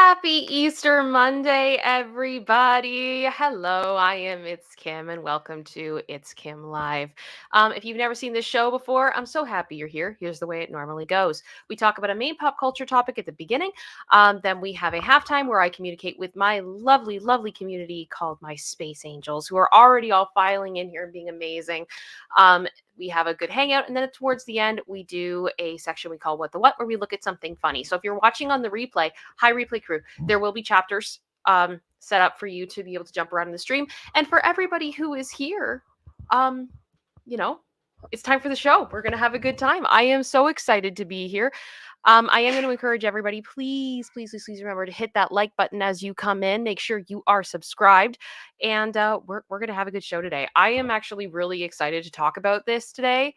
Happy Easter Monday, everybody. Hello, I am ItsKim, and welcome to ItsKim Live. If you've never seen this show before, I'm so happy you're here. Here's the way it normally goes. We talk about a main pop culture topic at the beginning. Then we have a halftime where I communicate with my lovely, lovely community called my Space Angels, who are already all filing in here and being amazing. We have a good hangout, and then towards the end, we do a section we call What the What, where we look at something funny. So if you're watching on the replay, hi replay crew, there will be chapters set up for you to be able to jump around in the stream. And for everybody who is here, you know, it's time for the show. We're going to have a good time. I am so excited to be here. I am going to encourage everybody, please remember to hit that like button as you come in. Make sure you are subscribed, and we're going to have a good show today. I am actually really excited to talk about this today,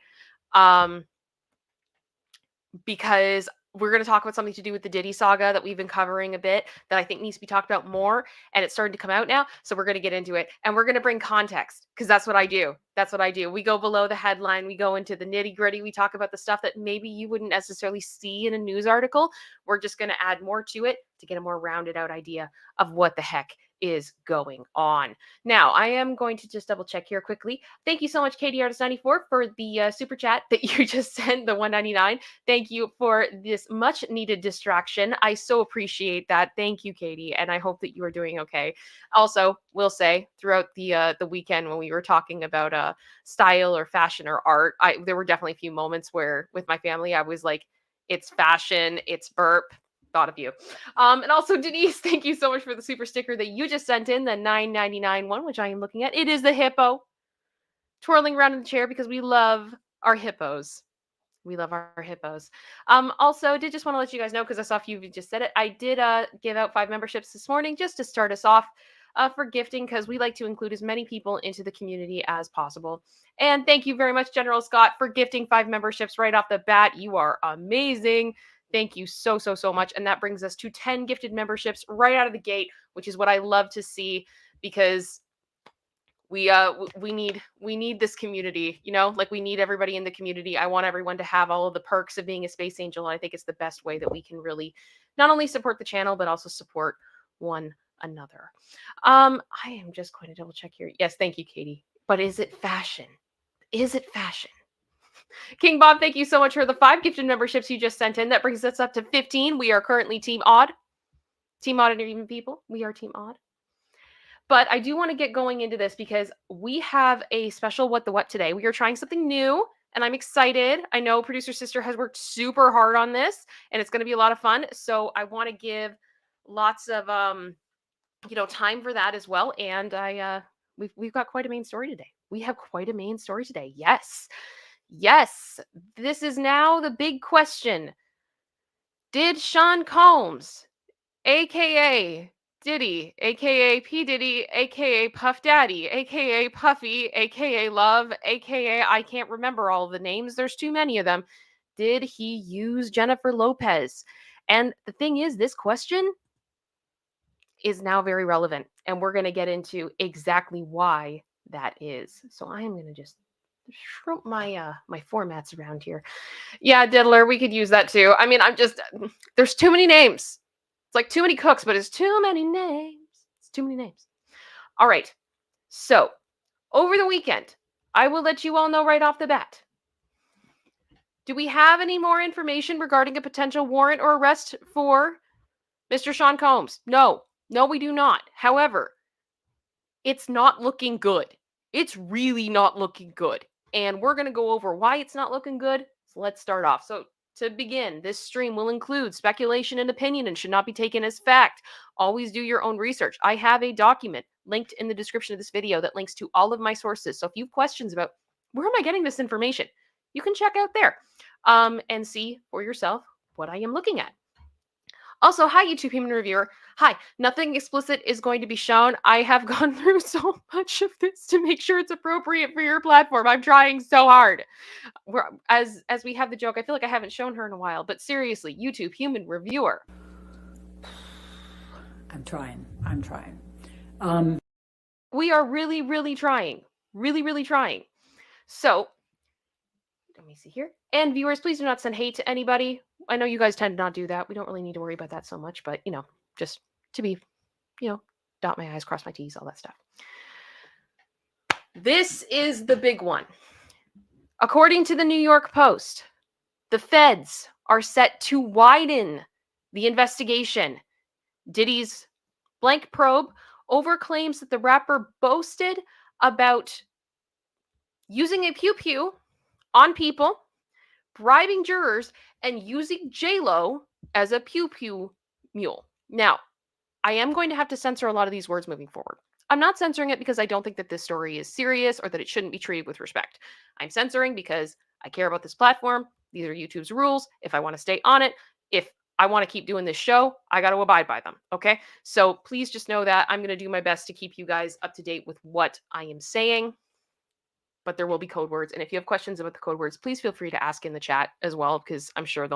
because we're going to talk about something to do with the Diddy saga that we've been covering a bit that I think needs to be talked about more, and it's starting to come out now. So we're going to get into it, and we're going to bring context, because that's what I do. That's what I do. We go below the headline. We go into the nitty gritty. We talk about the stuff that maybe you wouldn't necessarily see in a news article. We're just going to add more to it to get a more rounded out idea of what the heck is going on. Now, I am going to just double check here quickly. Thank you so much, Katie Artist 94, for the super chat that you just sent, the 199. Thank you for this much needed distraction. I so appreciate that. Thank you, Katie, and I hope that you are doing okay. Also, will say throughout the weekend when we were talking about style or fashion or art, there were definitely a few moments where with my family I was like, it's fashion, it's burp. Thought of you. And also, Denise, thank you so much for the super sticker that you just sent in, the $9.99 one, which I am looking at. It is the hippo twirling around in the chair because we love our hippos. We love our hippos. Also, did just want to let you guys know, because I saw a few of you just said it. I did give out 5 memberships this morning just to start us off for gifting, because we like to include as many people into the community as possible. And thank you very much, General Scott, for gifting 5 memberships right off the bat. You are amazing. Thank you so much. And that brings us to 10 gifted memberships right out of the gate, which is what I love to see, because we need this community, like we need everybody in the community. I want everyone to have all of the perks of being a space angel. And I think it's the best way that we can really not only support the channel, but also support one another. I am just going to double check here. Yes, thank you, Katie. But is it fashion? Is it fashion? King Bob, thank you so much for the 5 gifted memberships you just sent in. That brings us up to 15. We are currently Team Odd. Team Odd and Even People. We are Team Odd. But I do want to get going into this because we have a special What the What today. We are trying something new, and I'm excited. I know Producer Sister has worked super hard on this, and it's going to be a lot of fun. So I want to give lots of time for that as well. And we've got quite a main story today. We have quite a main story today. Yes, this is now the big question. Did Sean Combs, aka Diddy, aka P. Diddy, aka Puff Daddy, aka Puffy, aka Love, aka I can't remember all the names, there's too many of them, did he use Jennifer Lopez? And the thing is, this question is now very relevant, and we're going to get into exactly why that is. So I am going to just shrunk my my formats around here. Yeah, Diddler, we could use that too. I mean, there's too many names. It's like too many cooks, but it's too many names. It's too many names. All right. So, over the weekend, I will let you all know right off the bat. Do we have any more information regarding a potential warrant or arrest for Mr. Sean Combs? No, we do not. However, it's not looking good. It's really not looking good. And we're going to go over why it's not looking good. So let's start off. So to begin, this stream will include speculation and opinion and should not be taken as fact. Always do your own research. I have a document linked in the description of this video that links to all of my sources. So if you have questions about where am I getting this information, you can check out there and see for yourself what I am looking at. Also, hi, YouTube Human Reviewer. Hi, nothing explicit is going to be shown. I have gone through so much of this to make sure it's appropriate for your platform. I'm trying so hard. As we have the joke, I feel like I haven't shown her in a while, but seriously, YouTube Human Reviewer. I'm trying. We are really trying. Really trying. So, let me see here. And viewers, please do not send hate to anybody. I know you guys tend to not do that. We don't really need to worry about that so much, but Just to be, dot my I's, cross my T's, all that stuff. This is the big one. According to the New York Post, the feds are set to widen the investigation. Diddy's blank probe over claims that the rapper boasted about using a pew-pew on people, bribing jurors, and using J.Lo as a pew-pew mule. Now, I am going to have to censor a lot of these words moving forward. I'm not censoring it because I don't think that this story is serious or that it shouldn't be treated with respect. I'm censoring because I care about this platform. These are YouTube's rules. If I want to stay on it, if I want to keep doing this show, I got to abide by them. Okay. So please just know that I'm going to do my best to keep you guys up to date with what I am saying. But there will be code words. And if you have questions about the code words, please feel free to ask in the chat as well, because I'm sure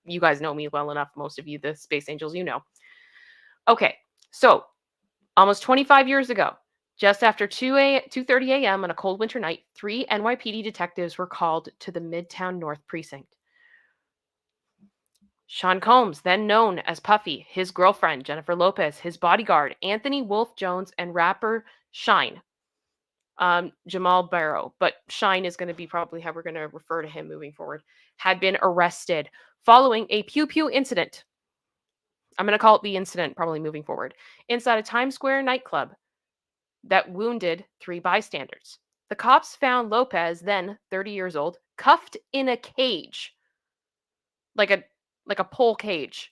you guys know me well enough. Most of you, the Space Angels, Okay. So almost 25 years ago, just after 2:30 a.m. on a cold winter night, 3 NYPD detectives were called to the Midtown North Precinct. Sean Combs, then known as Puffy, his girlfriend, Jennifer Lopez, his bodyguard, Anthony Wolf Jones, and rapper Shyne, Jamal Barrow, but Shyne is going to be probably how we're going to refer to him moving forward, had been arrested following a pew-pew incident. I'm going to call it the incident probably moving forward, inside a Times Square nightclub that wounded 3 bystanders. The cops found Lopez, then 30 years old, cuffed in a cage, like a pole cage.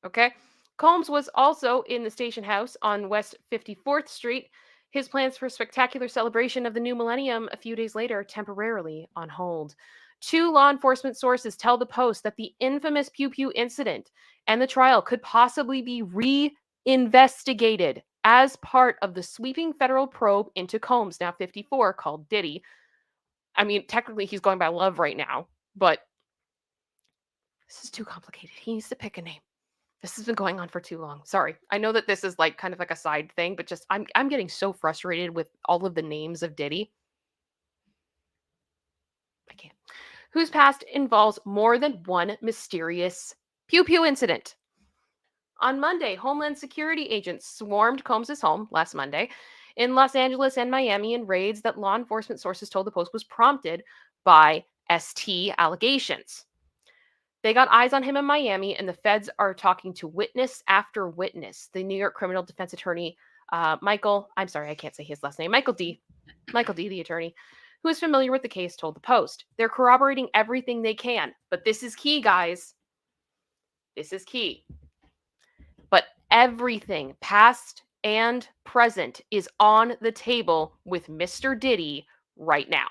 Okay? Combs was also in the station house on West 54th Street. His plans for a spectacular celebration of the new millennium a few days later temporarily on hold. 2 law enforcement sources tell the Post that the infamous Pew Pew incident and the trial could possibly be reinvestigated as part of the sweeping federal probe into Combs, now 54, called Diddy. I mean, technically he's going by Love right now, but this is too complicated. He needs to pick a name. This has been going on for too long. Sorry. I know that this is like kind of like a side thing, but just I'm getting so frustrated with all of the names of Diddy. I can't. Whose past involves more than one mysterious pew-pew incident. On Monday, Homeland Security agents swarmed Combs' home last Monday in Los Angeles and Miami in raids that law enforcement sources told the Post was prompted by ST allegations. They got eyes on him in Miami, and the feds are talking to witness after witness. The New York criminal defense attorney, Michael D., the attorney, who is familiar with the case, told the Post. They're corroborating everything they can, but this is key, guys. This is key. But everything, past and present, is on the table with Mr. Diddy right now.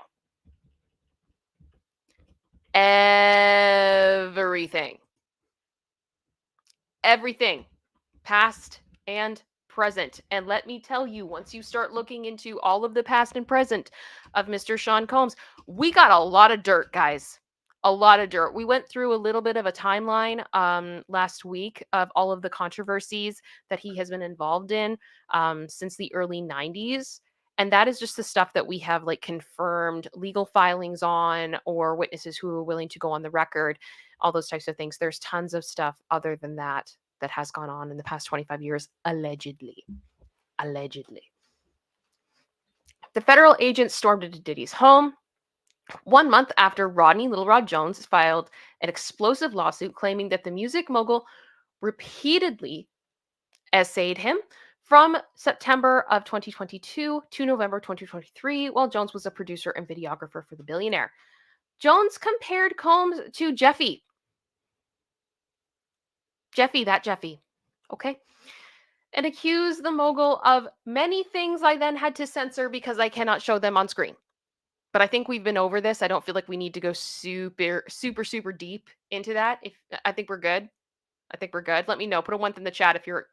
Everything, past and present. And let me tell you, once you start looking into all of the past and present of Mr. Sean Combs, we got a lot of dirt, guys. A lot of dirt. We went through a little bit of a timeline last week of all of the controversies that he has been involved in since the early 90s. And that is just the stuff that we have like confirmed legal filings on, or witnesses who are willing to go on the record, all those types of things. There's tons of stuff other than that has gone on in the past 25 years, allegedly. The federal agents stormed into Diddy's home 1 month after Rodney Little Rod Jones filed an explosive lawsuit claiming that the music mogul repeatedly essayed him from September of 2022 to November 2023, while Jones was a producer and videographer for the billionaire. Jones compared Combs to Jeffy. Jeffy. Okay. And accused the mogul of many things I then had to censor because I cannot show them on screen. But I think we've been over this. I don't feel like we need to go super deep into that. I think we're good. Let me know. Put a 1 in the chat if you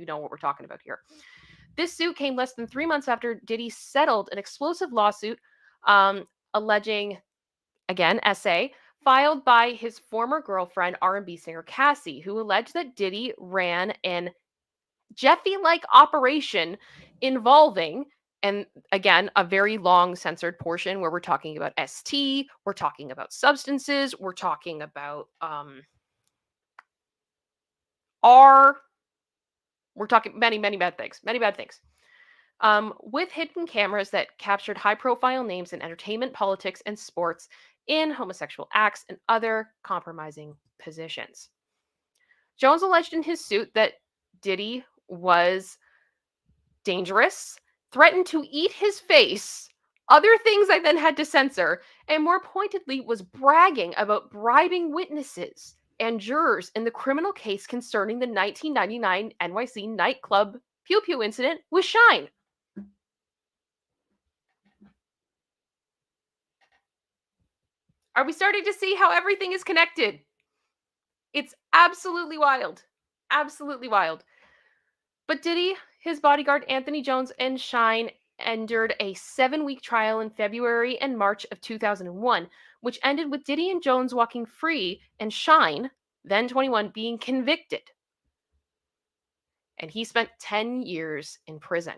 know what we're talking about here. This suit came less than 3 months after Diddy settled an explosive lawsuit alleging, again, essay, filed by his former girlfriend, R&B singer Cassie, who alleged that Diddy ran an Jeffy-like operation involving, and again, a very long censored portion where we're talking about ST, we're talking about substances, we're talking about R, We're talking many, many bad things. Many bad things. With hidden cameras that captured high profile names in entertainment, politics, and sports in homosexual acts and other compromising positions. Jones alleged in his suit that Diddy was dangerous, threatened to eat his face, other things I then had to censor, and more pointedly was bragging about bribing witnesses and jurors in the criminal case concerning the 1999 NYC nightclub pew pew incident with Shyne. Are we starting to see how everything is connected? It's absolutely wild. Absolutely wild. But Diddy, his bodyguard Anthony Jones, and Shyne endured a 7-week trial in February and March of 2001, which ended with Diddy and Jones walking free and Shyne, then 21, being convicted. And he spent 10 years in prison.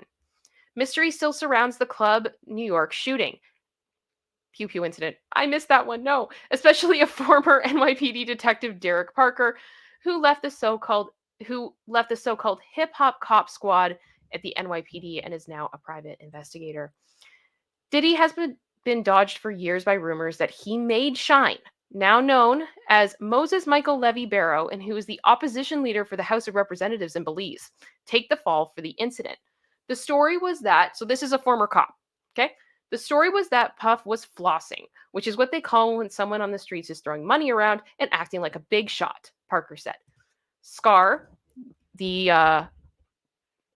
Mystery still surrounds the Club New York shooting. Pew Pew incident. I missed that one. No, especially a former NYPD detective Derrick Parker, who left the so-called hip hop cop squad at the NYPD and is now a private investigator. Diddy has been dodged for years by rumors that he made Shyne, now known as Moses Michael Levy Barrow, and who is the opposition leader for the House of Representatives in Belize, take the fall for the incident. The story was that, so this is a former cop, okay? The story was that Puff was flossing, which is what they call when someone on the streets is throwing money around and acting like a big shot, Parker said. Scar, the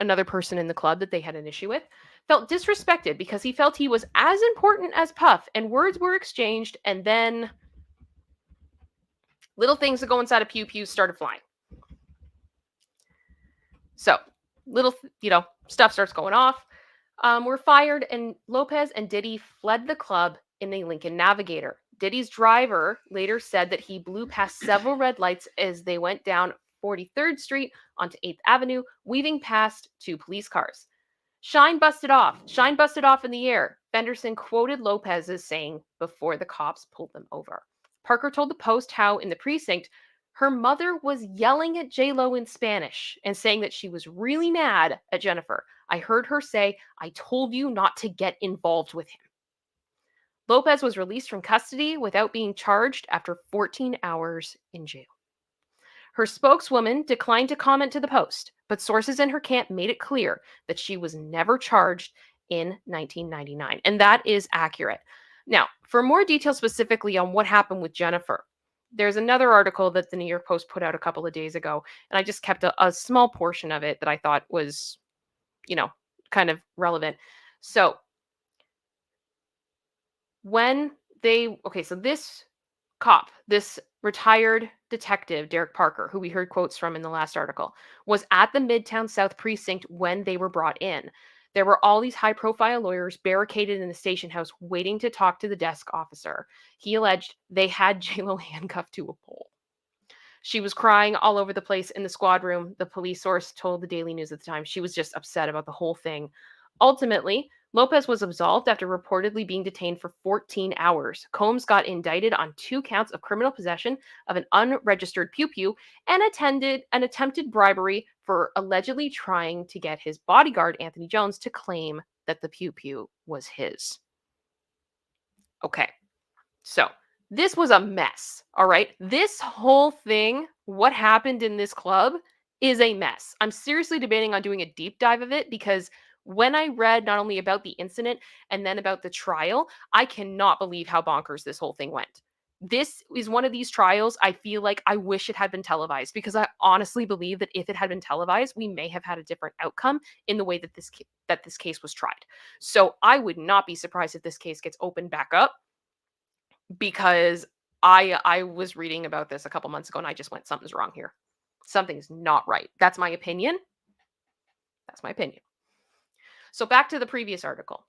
another person in the club that they had an issue with, felt disrespected because he felt he was as important as Puff, and words were exchanged, and then little things that go inside a pew pew started flying. So, little, stuff starts going off. Were fired, and Lopez and Diddy fled the club in a Lincoln Navigator. Diddy's driver later said that he blew past several red lights as they went down 43rd Street onto 8th Avenue, weaving past 2 police cars. Shyne busted off. Shyne busted off in the air. Fenderson quoted Lopez as saying before the cops pulled them over. Parker told the Post how in the precinct, her mother was yelling at J.Lo in Spanish and saying that she was really mad at Jennifer. I heard her say, I told you not to get involved with him. Lopez was released from custody without being charged after 14 hours in jail. Her spokeswoman declined to comment to the Post, but sources in her camp made it clear that she was never charged in 1999, and that is accurate. Now, for more details specifically on what happened with Jennifer, there's another article that the New York Post put out a couple of days ago, and I just kept a small portion of it that I thought was, kind of relevant. So, so this cop, this retired detective, Derrick Parker, who we heard quotes from in the last article, was at the Midtown South precinct when they were brought in. There were all these high profile lawyers barricaded in the station house waiting to talk to the desk officer. He alleged they had J.Lo handcuffed to a pole. She was crying all over the place in the squad room, the police source told the Daily News at the time. She was just upset about the whole thing. Ultimately, Lopez was absolved after reportedly being detained for 14 hours. Combs got indicted on 2 counts of criminal possession of an unregistered pew-pew and attempted bribery for allegedly trying to get his bodyguard, Anthony Jones, to claim that the pew-pew was his. Okay, so this was a mess, all right? This whole thing, what happened in this club, is a mess. I'm seriously debating on doing a deep dive of it because when I read not only about the incident and then about the trial, I cannot believe how bonkers this whole thing went. This is one of these trials I feel like I wish it had been televised because I honestly believe that if it had been televised, we may have had a different outcome in the way that this case was tried. So I would not be surprised if this case gets opened back up because I was reading about this a couple months ago and I just went, something's wrong here. Something's not right. That's my opinion. That's my opinion. So back to the previous article.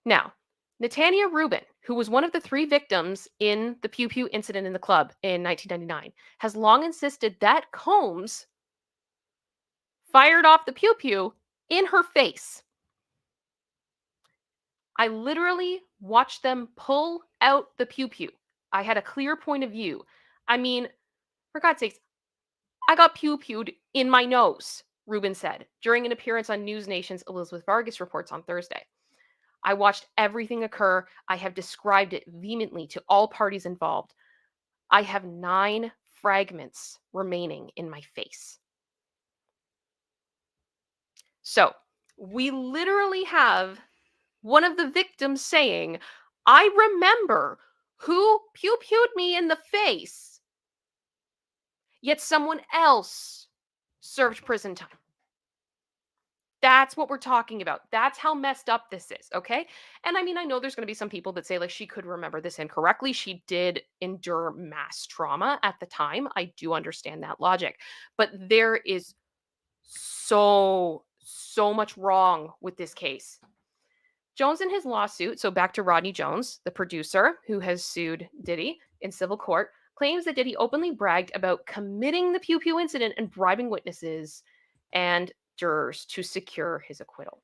Now, Netanya Rubin, who was one of the 3 victims in the Pew Pew incident in the club in 1999, has long insisted that Combs fired off the Pew Pew in her face. I literally watched them pull out the Pew Pew. I had a clear point of view. I mean, for God's sakes, I got pew-pewed in my nose, Rubin said during an appearance on News Nation's Elizabeth Vargas reports on Thursday. I watched everything occur. I have described it vehemently to all parties involved. I have 9 fragments remaining in my face. So, we literally have one of the victims saying, I remember who pew pewed me in the face, yet someone else served prison time. That's what we're talking about. That's how messed up this is, okay? And I mean, I know there's going to be some people that say, like, she could remember this incorrectly. She did endure mass trauma at the time. I do understand that logic. But there is so much wrong with this case. Jones in his lawsuit, so back to Rodney Jones, the producer who has sued Diddy in civil court, claims that Diddy openly bragged about committing the Pew Pew incident and bribing witnesses and jurors to secure his acquittal.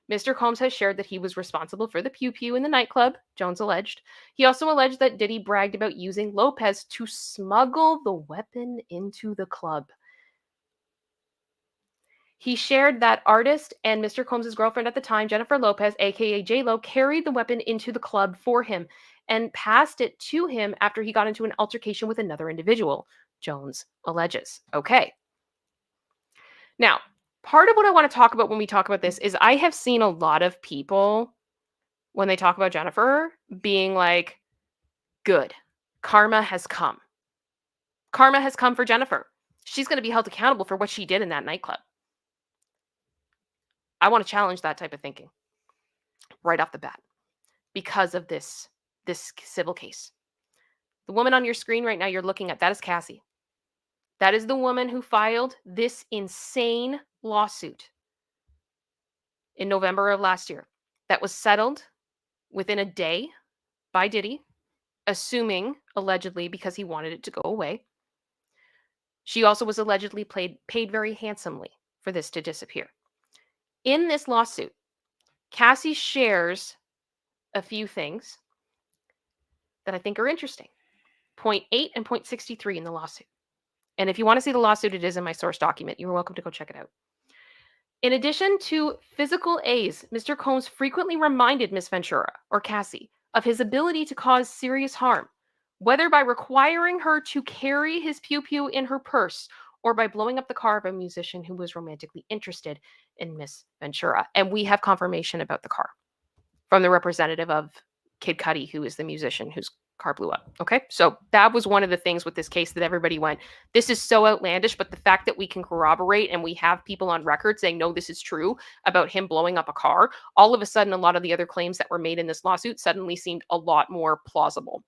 Mr. Combs has shared that he was responsible for the Pew Pew in the nightclub, Jones alleged. He also alleged that Diddy bragged about using Lopez to smuggle the weapon into the club. He shared that artist and Mr. Combs' girlfriend at the time, Jennifer Lopez, aka J.Lo, carried the weapon into the club for him and passed it to him after he got into an altercation with another individual, Jones alleges. Okay. Now, part of what I want to talk about when we talk about this is I have seen a lot of people, when they talk about Jennifer, being like, good, karma has come. Karma has come for Jennifer. She's going to be held accountable for what she did in that nightclub. I want to challenge that type of thinking right off the bat because of this civil case. The woman on your screen right now you're looking at, that is Cassie. That is the woman who filed this insane lawsuit in November of last year that was settled within a day by Diddy, assuming allegedly because he wanted it to go away. She also was allegedly paid very handsomely for this to disappear. In this lawsuit, Cassie shares a few things that I think are interesting. Point 8 and point 63 in the lawsuit. And if you want to see the lawsuit, it is in my source document. You're welcome to go check it out. In addition to physical A's, Mr. Combs frequently reminded Miss Ventura, or Cassie, of his ability to cause serious harm, whether by requiring her to carry his pew-pew in her purse or by blowing up the car of a musician who was romantically interested in Miss Ventura. And we have confirmation about the car from the representative of Kid Cudi, who is the musician whose car blew up. Okay. So that was one of the things with this case that everybody went, this is so outlandish. But the fact that we can corroborate and we have people on record saying, no, this is true about him blowing up a car, all of a sudden, a lot of the other claims that were made in this lawsuit suddenly seemed a lot more plausible.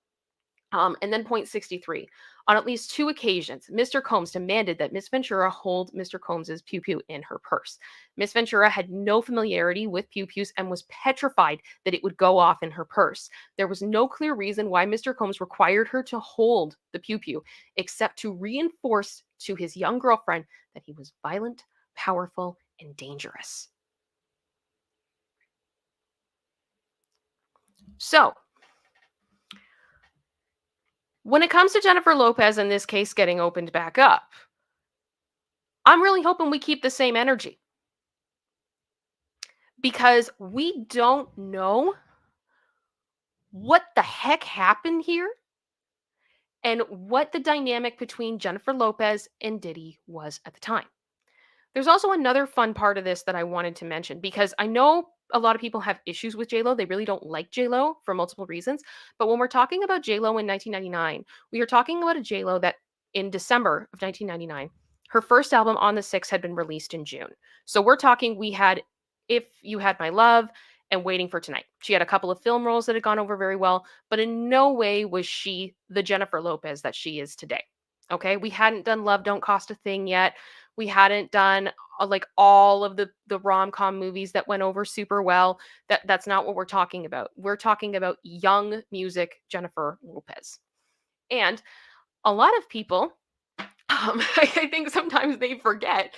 And then point 63. On at least 2 occasions, Mr. Combs demanded that Miss Ventura hold Mr. Combs's pew-pew in her purse. Miss Ventura had no familiarity with pew-pews and was petrified that it would go off in her purse. There was no clear reason why Mr. Combs required her to hold the pew-pew, except to reinforce to his young girlfriend that he was violent, powerful, and dangerous. So, when it comes to Jennifer Lopez and this case getting opened back up, I'm really hoping we keep the same energy because we don't know what the heck happened here and what the dynamic between Jennifer Lopez and Diddy was at the time. There's also another fun part of this that I wanted to mention because I know a lot of people have issues with J.Lo. They really don't like J.Lo for multiple reasons. But when we're talking about J.Lo in 1999, we are talking about a J.Lo that in December of 1999, her first album On the Six had been released in June. So we're talking, we had If You Had My Love and Waiting for Tonight. She had a couple of film roles that had gone over very well, but in no way was she the Jennifer Lopez that she is today. Okay, we hadn't done Love Don't Cost a Thing yet. We hadn't done like all of the rom-com movies that went over super well. That's not what we're talking about. We're talking about young music Jennifer Lopez. And a lot of people, I think sometimes they forget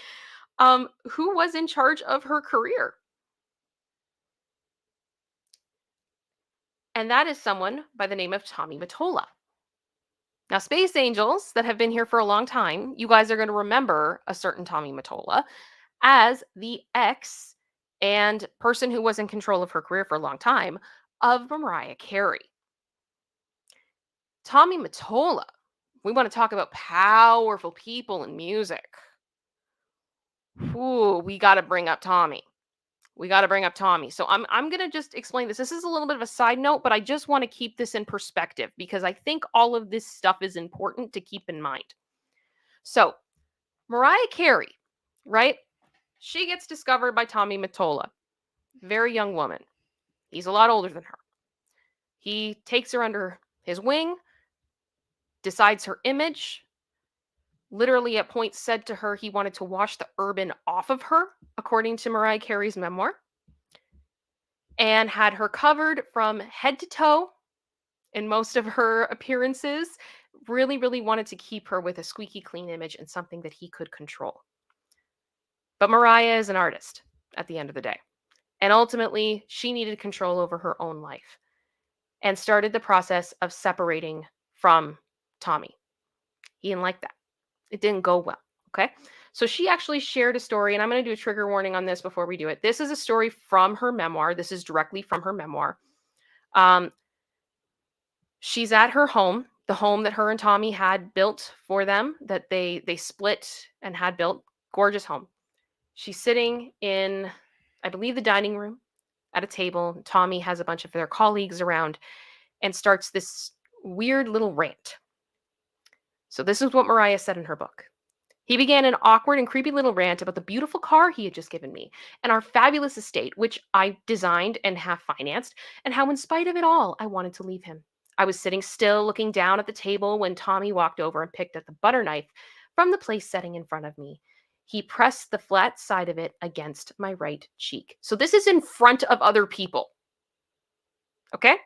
who was in charge of her career. And that is someone by the name of Tommy Mottola. Now, Space Angels that have been here for a long time, you guys are going to remember a certain Tommy Mottola as the ex and person who was in control of her career for a long time of Mariah Carey. Tommy Mottola. We want to talk about powerful people in music. Ooh, we got to bring up Tommy. So I'm going to just explain this. This is a little bit of a side note, but I just want to keep this in perspective because I think all of this stuff is important to keep in mind. So, Mariah Carey, right? She gets discovered by Tommy Mottola, very young woman. He's a lot older than her. He takes her under his wing, decides her image, literally at points said to her he wanted to wash the urban off of her, according to Mariah Carey's memoir, and had her covered from head to toe in most of her appearances. Really, really wanted to keep her with a squeaky clean image and something that he could control. But Mariah is an artist at the end of the day. And ultimately, she needed control over her own life and started the process of separating from Tommy. He didn't like that. It didn't go well. Okay. So she actually shared a story, and I'm going to do a trigger warning on this before we do it. This is a story from her memoir. This is directly from her memoir. She's at her home, the home that her and Tommy had built for them, that they split and had built. Gorgeous home. She's sitting in, I believe, the dining room at a table. Tommy has a bunch of their colleagues around and starts this weird little rant. So this is what Mariah said in her book. He began an awkward and creepy little rant about the beautiful car he had just given me and our fabulous estate, which I designed and half financed, and how in spite of it all, I wanted to leave him. I was sitting still looking down at the table when Tommy walked over and picked up the butter knife from the place setting in front of me. He pressed the flat side of it against my right cheek. So this is in front of other people. Okay?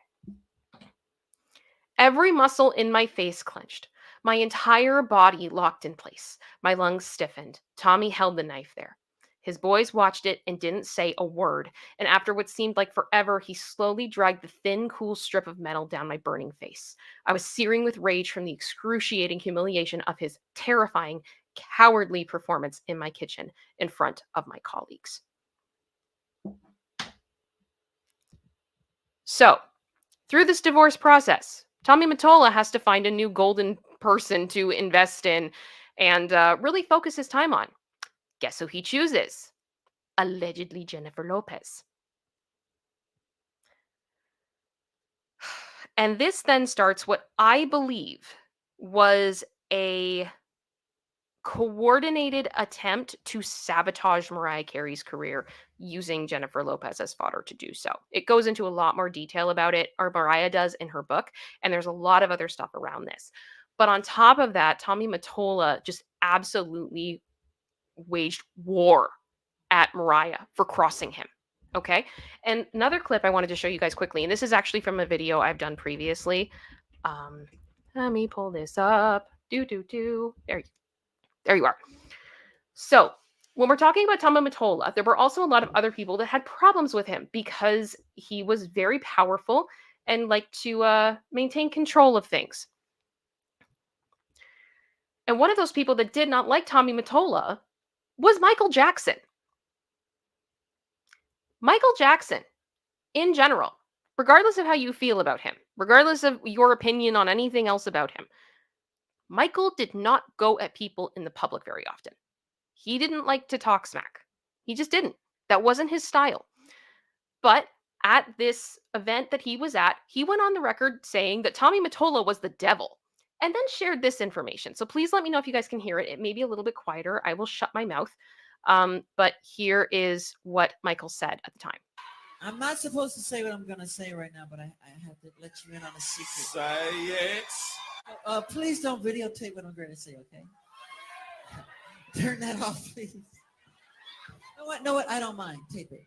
Every muscle in my face clenched. My entire body locked in place. My lungs stiffened. Tommy held the knife there. His boys watched it and didn't say a word, and after what seemed like forever, he slowly dragged the thin, cool strip of metal down my burning face. I was searing with rage from the excruciating humiliation of his terrifying, cowardly performance in my kitchen in front of my colleagues. So, through this divorce process, Tommy Mottola has to find a new golden person to invest in and really focus his time on. Guess who he chooses? Allegedly Jennifer Lopez. And this then starts what I believe was a coordinated attempt to sabotage Mariah Carey's career using Jennifer Lopez as fodder to do so. It goes into a lot more detail about it, or Mariah does in her book, and there's a lot of other stuff around this. But on top of that, Tommy Mottola just absolutely waged war at Mariah for crossing him. Okay. And another clip I wanted to show you guys quickly, and this is actually from a video I've done previously. Let me pull this up. There you are. So, when we're talking about Tommy Mottola, there were also a lot of other people that had problems with him because he was very powerful and liked to maintain control of things. And one of those people that did not like Tommy Mottola was Michael Jackson. Michael Jackson, in general, regardless of how you feel about him, regardless of your opinion on anything else about him, Michael did not go at people in the public very often. He didn't like to talk smack. He just didn't. That wasn't his style. But at this event that he was at, he went on the record saying that Tommy Mottola was the devil and then shared this information. So please let me know if you guys can hear it. It may be a little bit quieter. I will shut my mouth. But here is what Michael said at the time. I'm not supposed to say what I'm going to say right now, but I have to let you in on a secret. Say it. Please don't videotape what I'm going to say, okay? Turn that off, please. No, what? I don't mind. Tape it.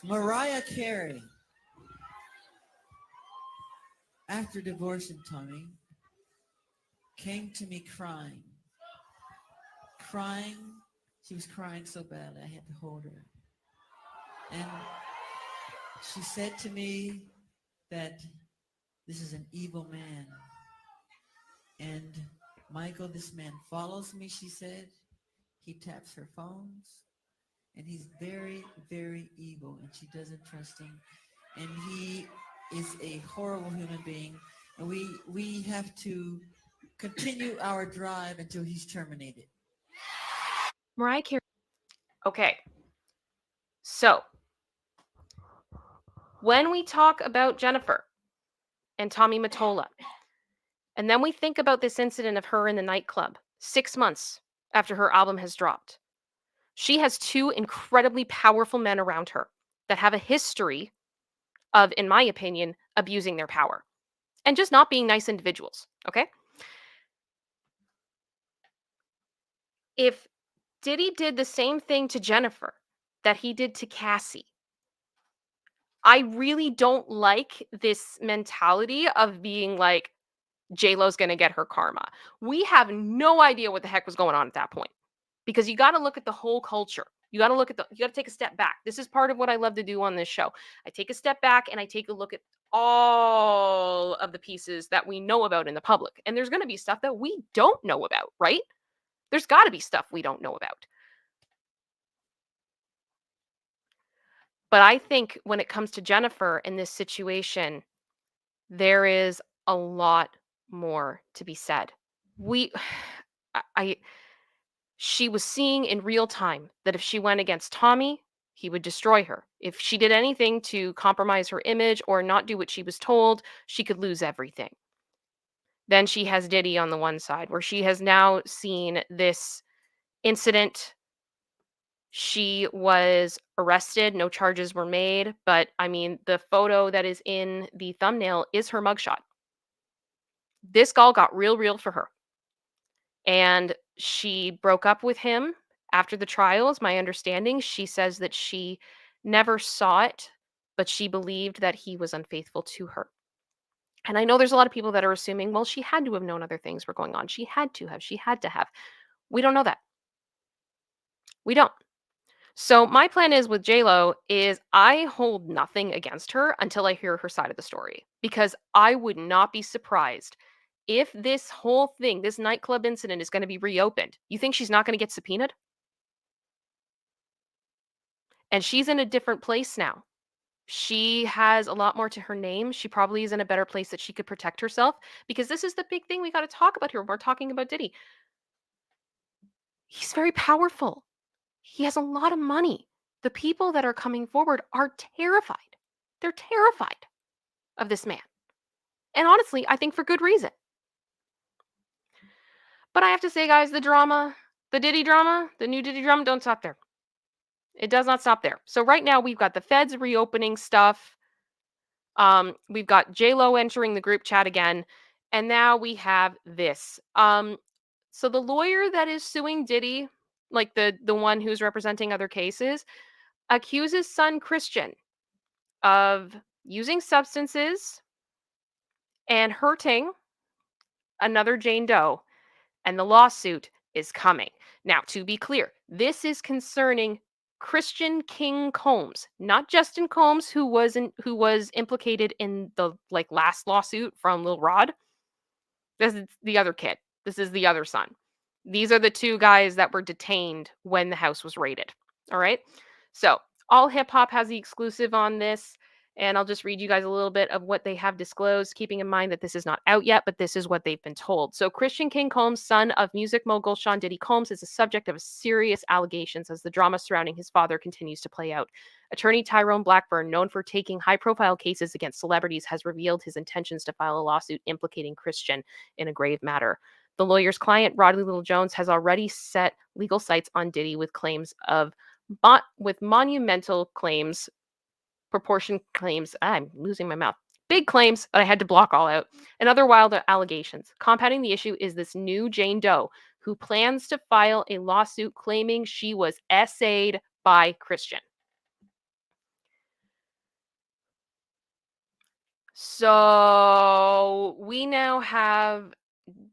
Mariah Carey, after divorcing Tommy, came to me crying. She was crying so badly I had to hold her. And she said to me that this is an evil man. And Michael, this man follows me, she said. He taps her phones. And he's very, very evil. And she doesn't trust him. And he is a horrible human being. And we have to continue our drive until he's terminated. Mariah Carey. Okay. So, when we talk about Jennifer and Tommy Mottola, and then we think about this incident of her in the nightclub 6 months after her album has dropped, she has two incredibly powerful men around her that have a history of, in my opinion, abusing their power and just not being nice individuals. Okay. If Diddy did the same thing to Jennifer that he did to Cassie, I really don't like this mentality of being like, J.Lo's gonna get her karma. We have no idea what the heck was going on at that point because you got to look at the whole culture. You got to you got to take a step back. This is part of what I love to do on this show. I take a step back and I take a look at all of the pieces that we know about in the public. And there's going to be stuff that we don't know about, right? There's got to be stuff we don't know about. But I think when it comes to Jennifer in this situation, there is a lot more to be said. We I she was seeing in real time that if she went against Tommy, he would destroy her. If she did anything to compromise her image or not do what she was told, she could lose everything. Then she has Diddy on the one side, where she has now seen this incident. She was arrested, no charges were made, but I mean, the photo that is in the thumbnail is her mugshot. This gall got real for her. And she broke up with him after the trials. My understanding, she says that she never saw it, but she believed that he was unfaithful to her. And I know there's a lot of people that are assuming, well, she had to have known other things were going on. She had to have. She had to have. We don't know that. We don't. So my plan is with J.Lo is I hold nothing against her until I hear her side of the story because I would not be surprised if this whole thing, this nightclub incident is going to be reopened. You think she's not going to get subpoenaed? And she's in a different place now. She has a lot more to her name. She probably is in a better place that she could protect herself because this is the big thing we got to talk about here when we're talking about Diddy. He's very powerful. He has a lot of money. The people that are coming forward are terrified. They're terrified of this man. And honestly, I think for good reason. But I have to say, guys, the drama, the Diddy drama, the new Diddy drama, don't stop there. It does not stop there. So right now we've got the feds reopening stuff. We've got J.Lo entering the group chat again. And now we have this. So the lawyer that is suing Diddy, like the one who's representing other cases, accuses son Christian of using substances and hurting another Jane Doe, and the lawsuit is coming. Now, to be clear, this is concerning Christian King Combs, not Justin Combs, who was implicated in the last lawsuit from Lil Rod. This is the other kid. This is the other son. These are the two guys that were detained when the house was raided. All right. So all hip hop has the exclusive on this. And I'll just read you guys a little bit of what they have disclosed, keeping in mind that this is not out yet, but this is what they've been told. So Christian King Combs, son of music mogul Sean Diddy Combs, is the subject of serious allegations as the drama surrounding his father continues to play out. Attorney Tyrone Blackburn, known for taking high-profile cases against celebrities, has revealed his intentions to file a lawsuit implicating Christian in a grave matter. The lawyer's client, Rodley Little-Jones, has already set legal sights on Diddy with claims of with monumental claims, proportion claims. I'm losing my mouth. Big claims that I had to block all out, and other wild allegations. Compounding the issue is this new Jane Doe who plans to file a lawsuit claiming she was essayed by Christian. So we now have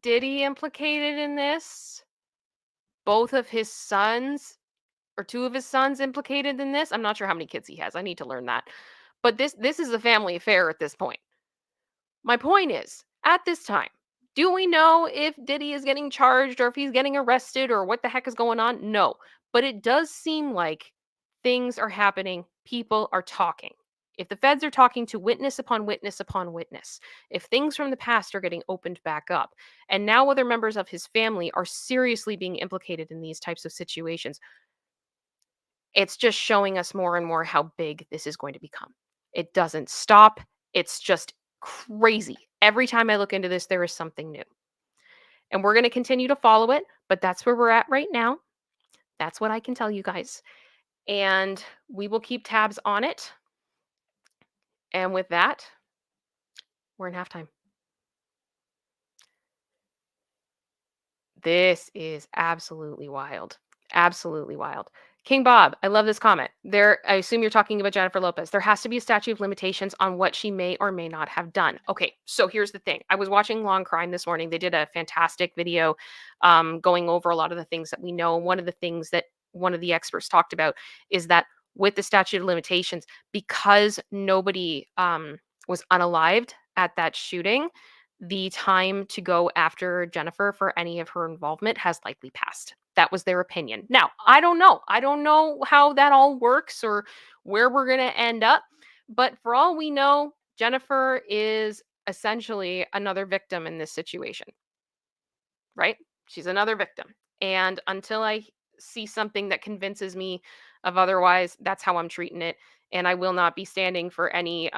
Diddy implicated in this. Both of his sons, or two of his sons, implicated in this. I'm not sure how many kids he has. I need to learn that. But this is a family affair at this point. My point is, at this time, Do we know if Diddy is getting charged or if he's getting arrested or what the heck is going on? No. But it does seem like things are happening. People are talking. If the feds are talking to witness upon witness upon witness, if things from the past are getting opened back up, and now other members of his family are seriously being implicated in these types of situations, it's just showing us more and more how big this is going to become. It doesn't stop. It's just crazy. Every time I look into this, there is something new. And we're going to continue to follow it, but that's where we're at right now. That's what I can tell you guys. And we will keep tabs on it. And with that, we're in halftime. This is absolutely wild. Absolutely wild. King Bob, I love this comment. I assume you're talking about Jennifer Lopez. There has to be a statute of limitations on what she may or may not have done. Okay, so here's the thing. I was watching Long Crime this morning. They did a fantastic video going over a lot of the things that we know. One of the things that one of the experts talked about is that with the statute of limitations, because nobody was unalived at that shooting, the time to go after Jennifer for any of her involvement has likely passed. That was their opinion. Now, I don't know. I don't know how that all works or where we're going to end up. But for all we know, Jennifer is essentially another victim in this situation, right? She's another victim. And until I see something that convinces me of otherwise, that's how I'm treating it. And I will not be standing for any,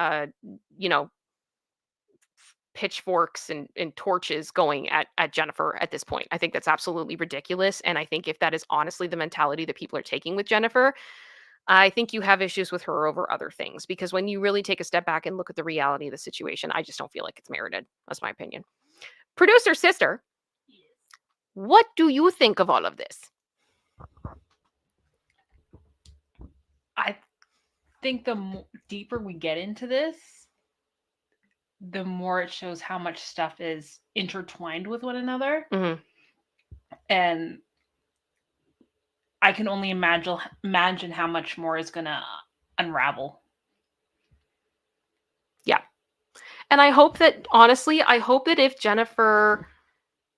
pitchforks and torches going at Jennifer at this point. I think that's absolutely ridiculous. And I think if that is honestly the mentality that people are taking with Jennifer, I think you have issues with her over other things. Because when you really take a step back and look at the reality of the situation, I just don't feel like it's merited. That's my opinion. Producer sister, what do you think of all of this? I think the deeper we get into this, the more it shows how much stuff is intertwined with one another. Mhm. And I can only imagine how much more is going to unravel. Yeah. And I hope that, honestly, I hope that if Jennifer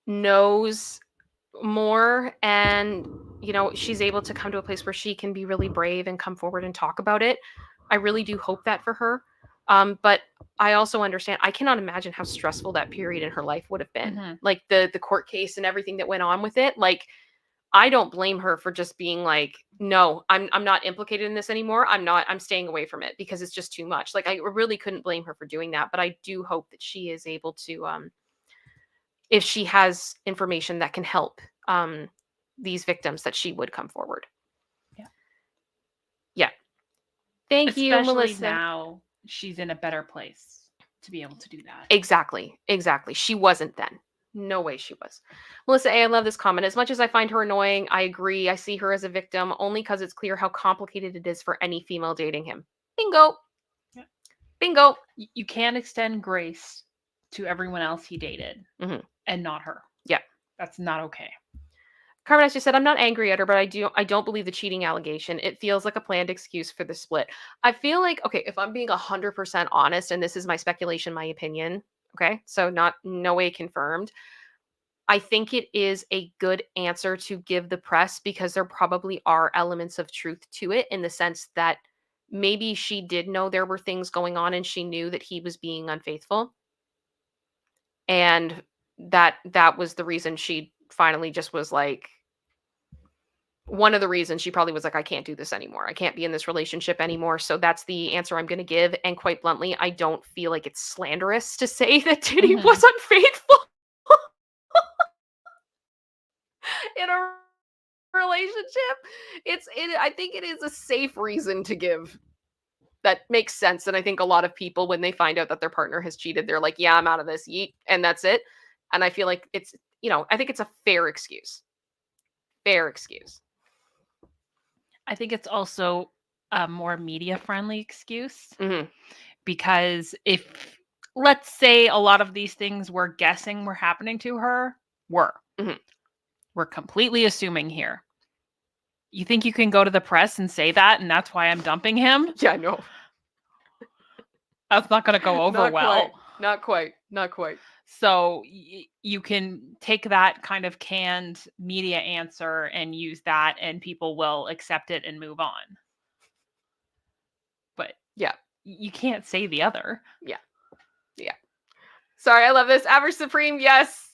knows more and, she's able to come to a place where she can be really brave and come forward and talk about it, I really do hope that for her. But I also understand, I cannot imagine how stressful that period in her life would have been. Mhm. Like the court case and everything that went on with it. Like, I don't blame her for just being like, no, I'm not implicated in this anymore. I'm staying away from it because it's just too much. Like, I really couldn't blame her for doing that. But I do hope that she is able to, if she has information that can help these victims, that she would come forward. Yeah. Yeah. Thank you, Melissa. Especially now she's in a better place to be able to do that. Exactly. She wasn't then. No way she was. Melissa A., I love this comment. As much as I find her annoying, I agree. I see her as a victim only because it's clear how complicated it is for any female dating him. Bingo. Yeah. Bingo. You can't extend grace to everyone else he dated and not her. Yeah. That's not okay. Carmen just said, I'm not angry at her, but I don't believe the cheating allegation. It feels like a planned excuse for the split. I feel like, okay, if I'm being 100% honest, and this is my speculation, my opinion, okay, so no way confirmed, I think it is a good answer to give the press because there probably are elements of truth to it in the sense that maybe she did know there were things going on and she knew that he was being unfaithful. And that was the reason she finally just was like, one of the reasons she probably was like, I can't do this anymore. I can't be in this relationship anymore. So that's the answer I'm going to give. And quite bluntly, I don't feel like it's slanderous to say that Diddy was unfaithful in a relationship. I think it is a safe reason to give that makes sense. And I think a lot of people, when they find out that their partner has cheated, they're like, yeah, I'm out of this, yeet, and that's it. And I feel like it's, I think it's a fair excuse. I think it's also a more media-friendly excuse Mm-hmm. because if, let's say, a lot of these things we're guessing were happening to her, we're completely assuming here. You think you can go to the press and say that, and that's why I'm dumping him? Yeah, no. That's not going to go over well. Not quite. So you can take that kind of canned media answer and use that, and people will accept it and move on. But Yeah. you can't say the other. Yeah. Sorry, I love this. Average Supreme, yes.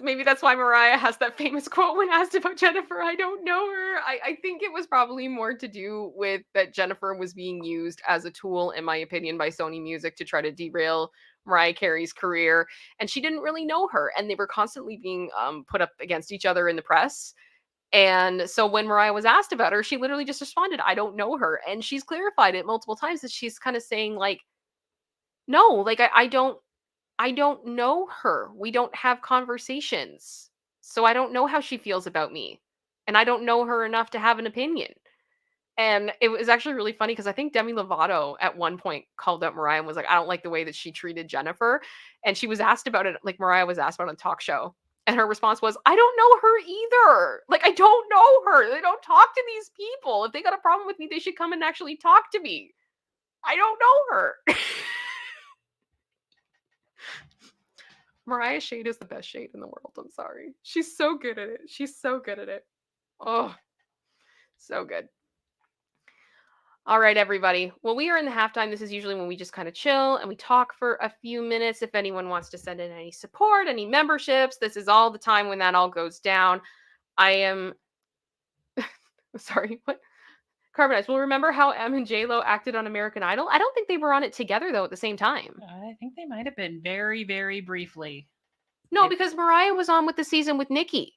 Maybe that's why Mariah has that famous quote when asked about Jennifer. I don't know her. I think it was probably more to do with that Jennifer was being used as a tool, in my opinion, by Sony Music to try to derail Mariah Carey's career. And she didn't really know her. And they were constantly being put up against each other in the press. And so when Mariah was asked about her, she literally just responded, I don't know her. And she's clarified it multiple times that she's kind of saying, like, no, like I don't know her. We don't have conversations. So I don't know how she feels about me. And I don't know her enough to have an opinion. And it was actually really funny because I think Demi Lovato at one point called out Mariah and was like, I don't like the way that she treated Jennifer. And she was asked about it, like Mariah was asked about it on a talk show. And her response was, I don't know her either. Like, I don't know her. They don't talk to these people. If they got a problem with me, they should come and actually talk to me. I don't know her. Mariah shade is the best shade in the world. I'm sorry. She's so good at it. Oh, so good. All right, everybody. Well, we are in the halftime. This is usually when we just kind of chill and we talk for a few minutes. If anyone wants to send in any support, any memberships, this is all the time when that all goes down. I am sorry, what? Carbonized. Well, remember how M and J.Lo acted on American Idol? I don't think they were on it together, though, at the same time. I think they might have been very, very briefly. No, because Mariah was on with the season with Nikki.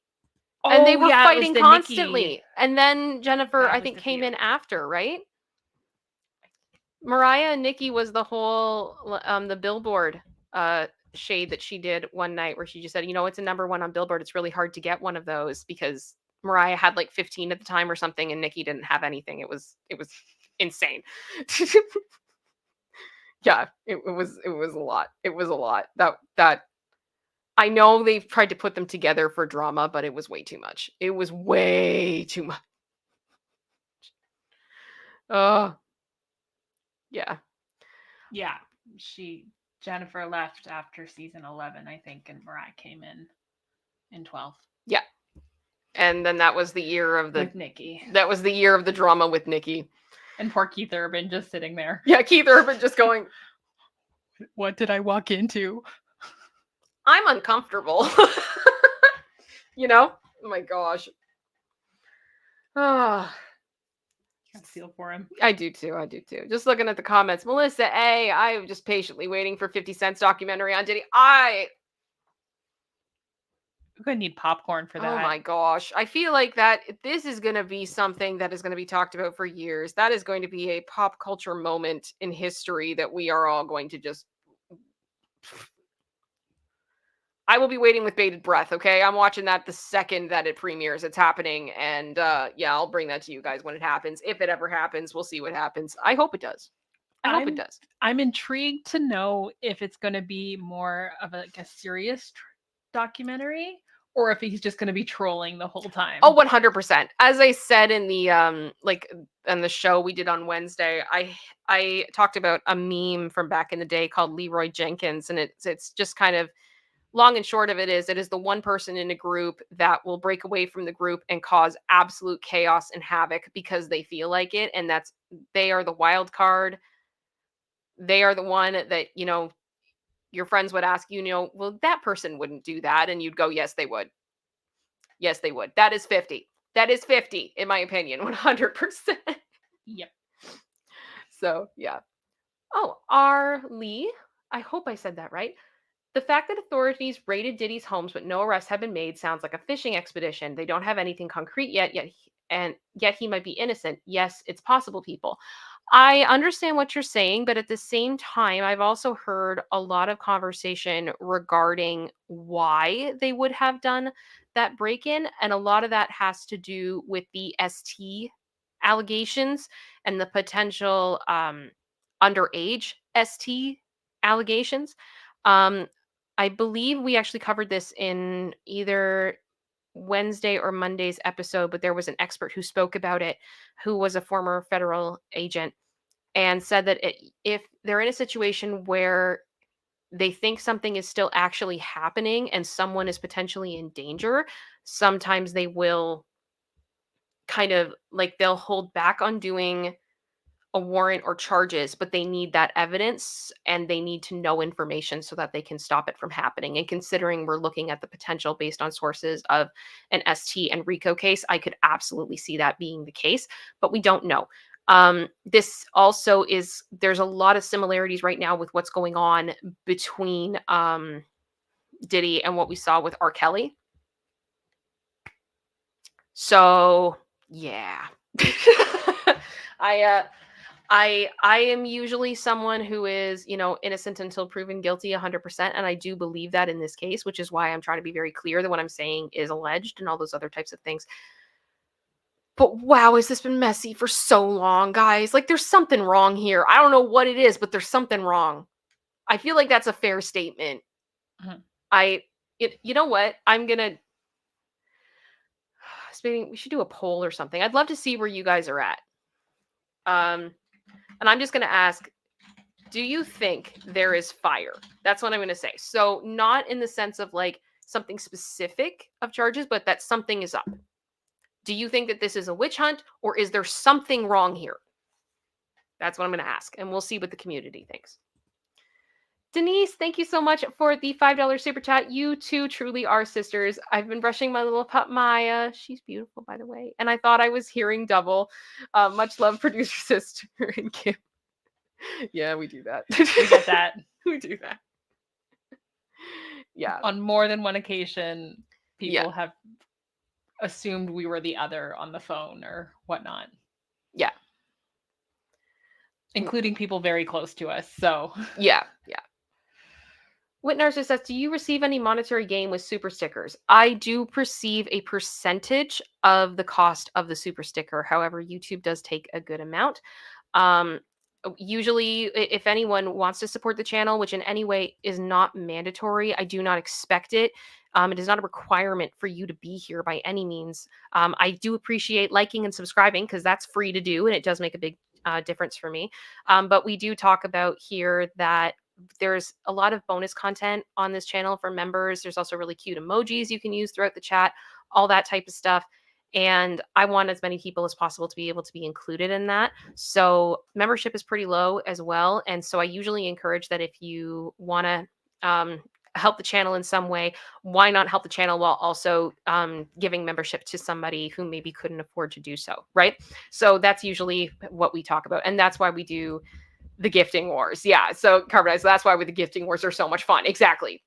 Oh, and they were yeah, fighting the constantly. Nikki. And then Jennifer, That I was think, the came feud. in after, right? Mariah and Nikki was the whole the Billboard shade that she did one night where she just said, you know, it's a #1 on Billboard. It's really hard to get one of those because Mariah had like 15 at the time or something and Nikki didn't have anything. It was insane. Yeah, it was a lot. It was a lot. That I know they've tried to put them together for drama, but it was way too much. It was way too much. Yeah. Yeah, Jennifer left after season 11, I think, and Mariah came in 12. Yeah. And then that was the year of with Nikki. That was the year of the drama with Nikki. And poor Keith Urban just sitting there. Yeah, Keith Urban just going, what did I walk into? I'm uncomfortable. You know? Oh my gosh. Ah. I feel for him. I do too. Just looking at the comments. Melissa A, I'm just patiently waiting for 50 Cent's documentary on Diddy. We're gonna need popcorn for that. Oh my gosh. I feel like that this is going to be something that is going to be talked about for years. That is going to be a pop culture moment in history that we are all going to just I will be waiting with bated breath, okay? I'm watching that the second that it premieres. It's happening. And yeah, I'll bring that to you guys when it happens. If it ever happens, we'll see what happens. I hope it does. I hope it does. I'm intrigued to know if it's going to be more of a serious documentary or if he's just going to be trolling the whole time. Oh, 100%. As I said in the in the show we did on Wednesday, I talked about a meme from back in the day called Leroy Jenkins, and it's just kind of long and short of it is the one person in a group that will break away from the group and cause absolute chaos and havoc because they feel like it. And they are the wild card. They are the one that, you know, your friends would ask, you know, well, that person wouldn't do that. And you'd go, yes, they would. Yes, they would. That is 50. That is 50, in my opinion, 100%. Yep. So, yeah. Oh, R. Lee. I hope I said that right. The fact that authorities raided Diddy's homes but no arrests have been made sounds like a fishing expedition. They don't have anything concrete yet he might be innocent. Yes, it's possible, people. I understand what you're saying, but at the same time, I've also heard a lot of conversation regarding why they would have done that break-in, and a lot of that has to do with the ST allegations and the potential underage ST allegations. I believe we actually covered this in either Wednesday or Monday's episode, but there was an expert who spoke about it, who was a former federal agent, and said that if they're in a situation where they think something is still actually happening and someone is potentially in danger, sometimes they will kind of like they'll hold back on doing a warrant or charges, but they need that evidence and they need to know information so that they can stop it from happening. And considering we're looking at the potential based on sources of an ST and RICO case, I could absolutely see that being the case, but we don't know. This also is, there's a lot of similarities right now with what's going on between Diddy and what we saw with R. Kelly. So yeah. I am usually someone who is, innocent until proven guilty 100%, and I do believe that in this case, which is why I'm trying to be very clear that what I'm saying is alleged and all those other types of things. But wow, has this been messy for so long, guys? Like there's something wrong here. I don't know what it is, but there's something wrong. I feel like that's a fair statement. Mhm. You know what? We should do a poll or something. I'd love to see where you guys are at. And I'm just going to ask, do you think there is fire? That's what I'm going to say. So not in the sense of like something specific of charges, but that something is up. Do you think that this is a witch hunt or is there something wrong here? That's what I'm going to ask. And we'll see what the community thinks. Denise, thank you so much for the $5 super chat. You two truly are sisters. I've been brushing my little pup Maya. She's beautiful, by the way. And I thought I was hearing double. Much love, producer sister and Kim. Yeah, we do that. We get that. We do that. Yeah. On more than one occasion, people Yeah. have assumed we were the other on the phone or whatnot. Yeah. Including people very close to us. So Yeah. Whitnarzer says, do you receive any monetary gain with super stickers? I do receive a percentage of the cost of the super sticker. However, YouTube does take a good amount. Usually, if anyone wants to support the channel, which in any way is not mandatory, I do not expect it. It is not a requirement for you to be here by any means. I do appreciate liking and subscribing because that's free to do, and it does make a big difference for me. But we do talk about here that there's a lot of bonus content on this channel for members. There's also really cute emojis you can use throughout the chat, all that type of stuff. And I want as many people as possible to be able to be included in that. So membership is pretty low as well. And so I usually encourage that if you want to help the channel in some way, why not help the channel while also giving membership to somebody who maybe couldn't afford to do so, right? So that's usually what we talk about. And that's why we do the gifting wars. Yeah. So Carbonite, so that's why the gifting wars are so much fun. Exactly.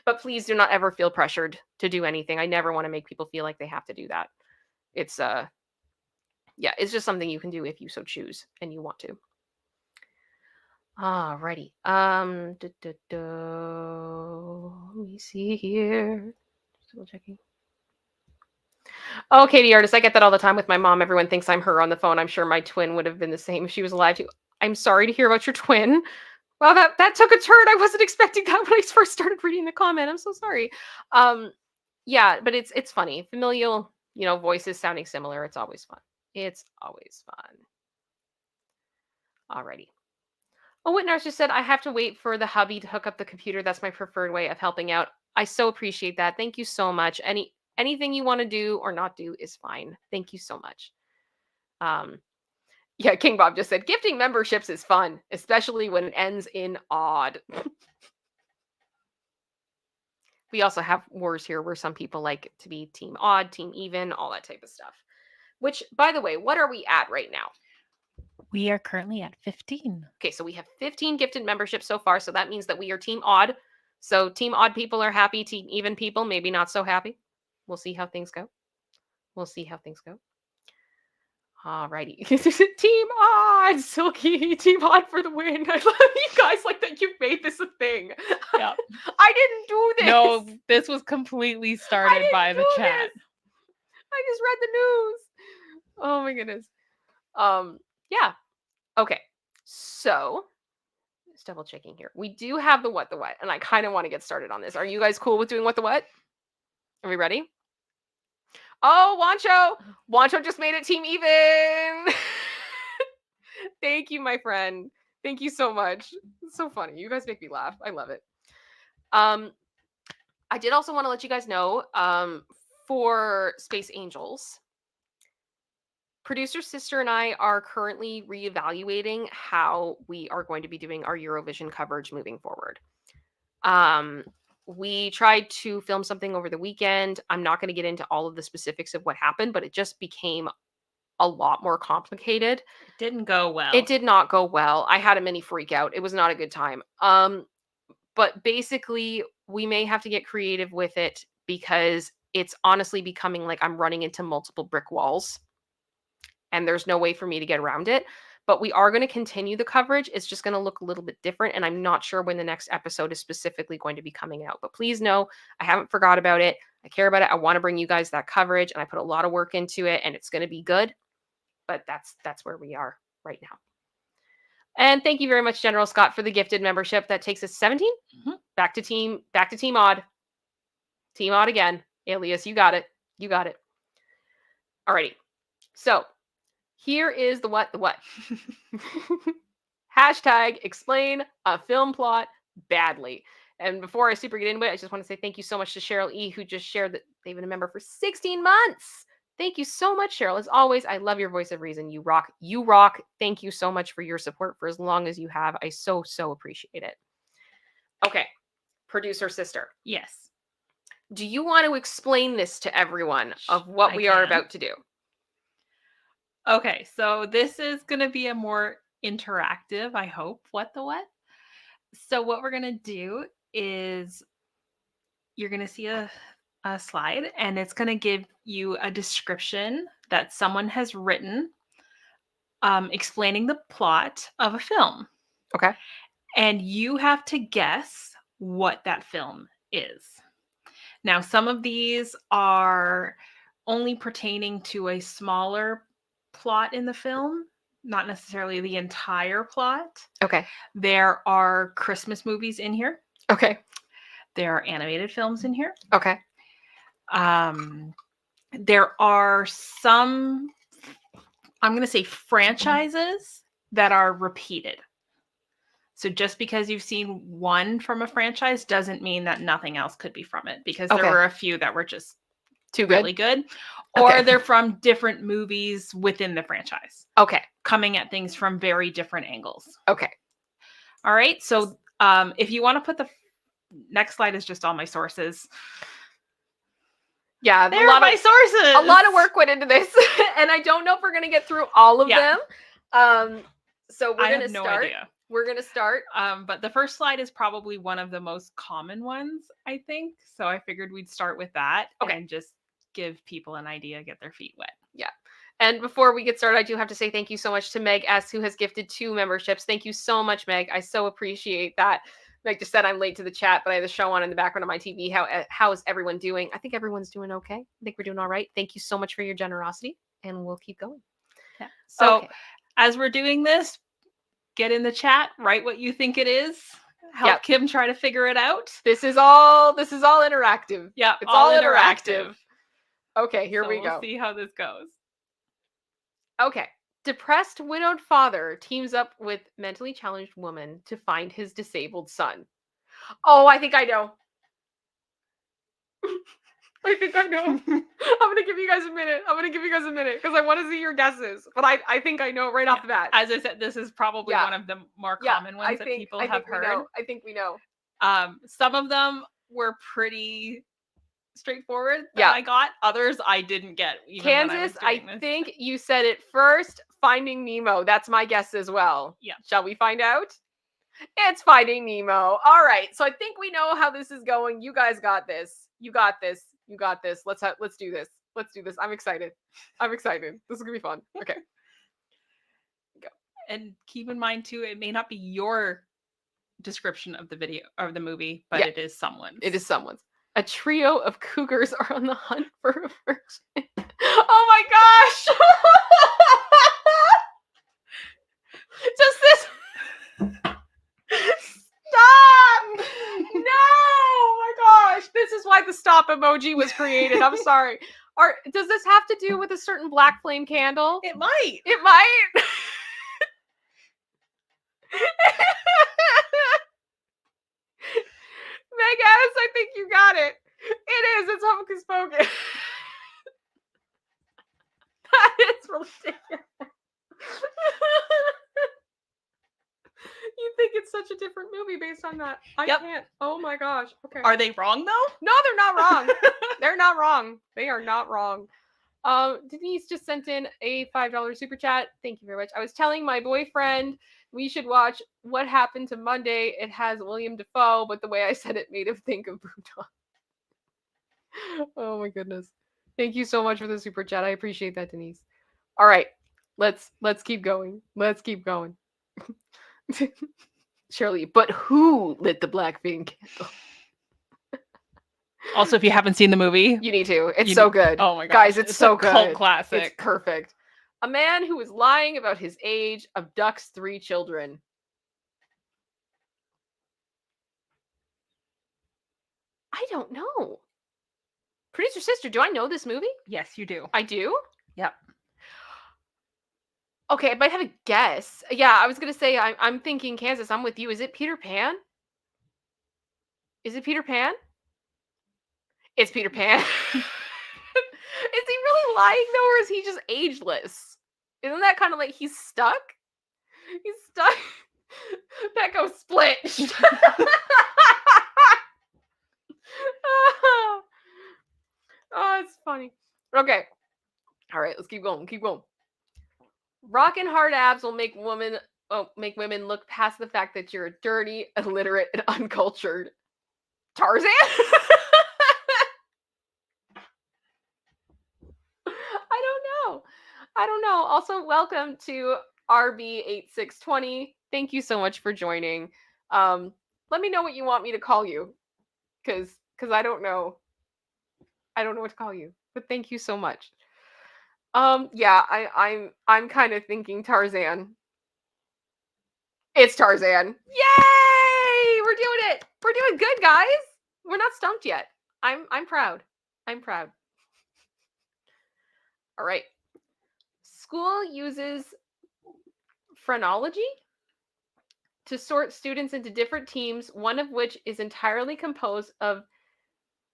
But please do not ever feel pressured to do anything. I never want to make people feel like they have to do that. It's it's just something you can do if you so choose and you want to. Alrighty. Let me see here. Still checking. Oh, Katie Artist, I get that all the time with my mom. Everyone thinks I'm her on the phone. I'm sure my twin would have been the same if she was alive too. I'm sorry to hear about your twin. Well, that took a turn. I wasn't expecting that when I first started reading the comment. I'm so sorry. Yeah, but it's funny. Familial, voices sounding similar. It's always fun. It's always fun. Alrighty. Oh, Whitnars just said, I have to wait for the hubby to hook up the computer. That's my preferred way of helping out. I so appreciate that. Thank you so much. Anything you want to do or not do is fine. Thank you so much. Yeah, King Bob just said, gifting memberships is fun, especially when it ends in odd. We also have wars here where some people like to be team odd, team even, all that type of stuff. Which, by the way, what are we at right now? We are currently at 15. Okay, so we have 15 gifted memberships so far. So that means that we are team odd. So team odd people are happy. Team even people, maybe not so happy. We'll see how things go. Alrighty. Team odd, Silky. Team odd for the win. I love you guys like that you've made this a thing. Yeah. I didn't do this. No, this was completely started by the chat. I just read the news. Oh my goodness. Yeah. Okay. So just double checking here. We do have the What the What, and I kind of want to get started on this. Are you guys cool with doing What the What? Are we ready? Oh, Wancho just made it team even. Thank you, my friend. Thank you so much. It's so funny. You guys make me laugh. I love it. I did also want to let you guys know, for Space Angels, producer sister and I are currently reevaluating how we are going to be doing our Eurovision coverage moving forward. We tried to film something over the weekend. I'm not going to get into all of the specifics of what happened, but it just became a lot more complicated. It didn't go well. It did not go well. I had a mini freak out. It was not a good time. But basically, we may have to get creative with it because it's honestly becoming like I'm running into multiple brick walls and there's no way for me to get around it. But we are going to continue the coverage. It's just going to look a little bit different. And I'm not sure when the next episode is specifically going to be coming out. But please know, I haven't forgot about it. I care about it. I want to bring you guys that coverage. And I put a lot of work into it. And it's going to be good. But that's where we are right now. And thank you very much, General Scott, for the gifted membership. That takes us 17. Mm-hmm. Back to Team Odd. Team Odd again. Alias, you got it. You got it. Alrighty. So here is the what. Hashtag explain a film plot badly. And before I super get into it, I just want to say thank you so much to Cheryl E., who just shared that they've been a member for 16 months. Thank you so much, Cheryl. As always, I love your voice of reason. You rock. You rock. Thank you so much for your support for as long as you have. I so appreciate it. Okay. Producer sister. Yes. Do you want to explain this to everyone of what we are about to do? Okay, so this is going to be a more interactive, I hope, What the What. So what we're going to do is you're going to see a slide, and it's going to give you a description that someone has written explaining the plot of a film. Okay. And you have to guess what that film is. Now, some of these are only pertaining to a smaller plot in the film, not necessarily the entire plot. Okay. There are Christmas movies in here. Okay. There are animated films in here. Okay. There are some, I'm going to say, franchises that are repeated. So just because you've seen one from a franchise doesn't mean that nothing else could be from it, because there were a few that were just too good. Really good. Or they're from different movies within the franchise. Okay. Coming at things from very different angles. Okay. All right. So if you want to put the next slide is just all my sources. Yeah, they're my sources. A lot of work went into this, and I don't know if we're going to get through all of them. So we're going to start. Idea. We're going to start. But the first slide is probably one of the most common ones, I think. So I figured we'd start with that and just give people an idea, get their feet wet. Yeah. And before we get started, I do have to say thank you so much to Meg S., who has gifted 2 memberships. Thank you so much, Meg. I so appreciate that. Meg just said I'm late to the chat, but I have the show on in the background of my TV. How is everyone doing? I think everyone's doing okay. I think we're doing all right. Thank you so much for your generosity, and we'll keep going. Yeah. So as we're doing this, get in the chat, write what you think it is. Help Kim try to figure it out. This is all interactive. Yeah, it's all interactive. Okay, here we go. We'll see how this goes. Okay. Depressed widowed father teams up with mentally challenged woman to find his disabled son. Oh, I think I know. I think I know. I'm going to give you guys a minute. Because I want to see your guesses. But I think I know right off the bat. As I said, this is probably one of the more common ones that people have heard. I think we know. Some of them were pretty straightforward that I got. Others I didn't get. Kansas, I think you said it first. Finding Nemo. That's my guess as well. Yeah. Shall we find out? It's Finding Nemo. All right. So I think we know how this is going. You guys got this. You got this. Let's do this. I'm excited. This is gonna be fun. Okay. Go. And keep in mind too, it may not be your description of the video or the movie, but it is someone's. It is someone's. A trio of cougars are on the hunt for a virgin. Oh my gosh! Just this. Stop! No! Oh my gosh! This is why the stop emoji was created. I'm sorry. Does this have to do with a certain black flame candle? It might. It might. Megas, I think you got it. It is. It's hocus pocus. That is ridiculous. You think it's such a different movie based on that? I Yep. can't. Oh my gosh. Okay. Are they wrong though? No, they're not wrong. They're not wrong. They are not wrong. Denise just sent in a $5 super chat. Thank you very much. I was telling my boyfriend we should watch What Happened to Monday. It has William Dafoe, but the way I said it made him think of Bhutan. Oh my goodness. Thank you so much for the super chat. I appreciate that, Denise. All right. Let's keep going. Let's keep going. Shirley, but who lit the black vein candle? Also, if you haven't seen the movie, You need to. It's so good. Oh my gosh. Guys, it's so a good. cult classic. It's perfect. A man who is lying about his age abducts 3 children. I don't know. Producer Sister, do I know this movie? Yes, you do. I do? Yep. Okay, I might have a guess. Yeah, I was going to say, I'm thinking Kansas. I'm with you. Is it Peter Pan? Is it Peter Pan? It's Peter Pan. Is he really lying, though, or is he just ageless? Isn't that kind of like he's stuck? He's stuck. That goes split. Oh, it's funny. Okay. All right, let's keep going. Keep going. Rockin' hard abs will make women look past the fact that you're dirty, illiterate, and uncultured. Tarzan? I don't know. Also, welcome to RB8620. Thank you so much for joining. Let me know what you want me to call you, because I don't know. I don't know what to call you, but thank you so much. Yeah, I'm kind of thinking Tarzan. It's Tarzan. Yay! We're doing it. We're doing good, guys. We're not stumped yet. I'm proud. I'm proud. All right. School uses phrenology to sort students into different teams, one of which is entirely composed of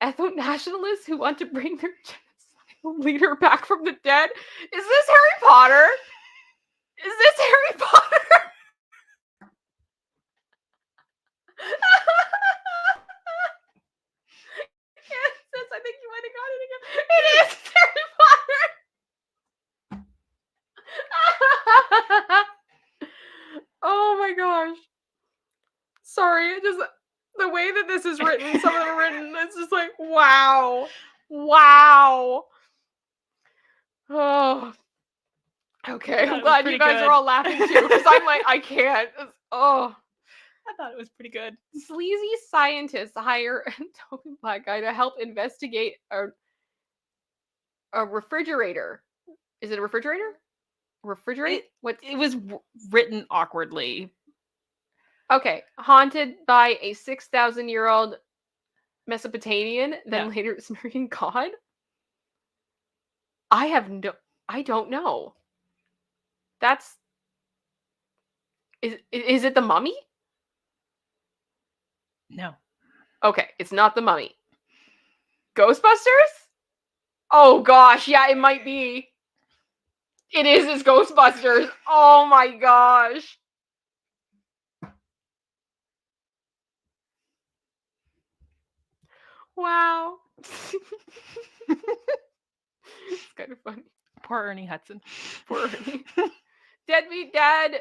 ethno-nationalists who want to bring their genocidal leader back from the dead. Is this Harry Potter? Is this Harry Potter? Yes, I think you might have got it again. It is Harry Potter. Oh my gosh. Sorry, it just the way that this is written, some of them are written, it's just like, wow. Wow. Oh. Okay, I'm glad you guys are all laughing too, because I'm like, I can't. Oh. I thought it was pretty good. Sleazy scientists hire a token black guy to help investigate a refrigerator. Is it a refrigerator? Refrigerate? It was written awkwardly. Okay. Haunted by a 6,000-year-old Mesopotamian, then later Sumerian god? I don't know. That's... Is it the Mummy? No. Okay, it's not the Mummy. Ghostbusters? Oh gosh, yeah, it might be. It is. It's Ghostbusters. Oh my gosh. Wow. It's kind of funny. Poor Ernie Hudson. Poor Ernie. Deadbeat dad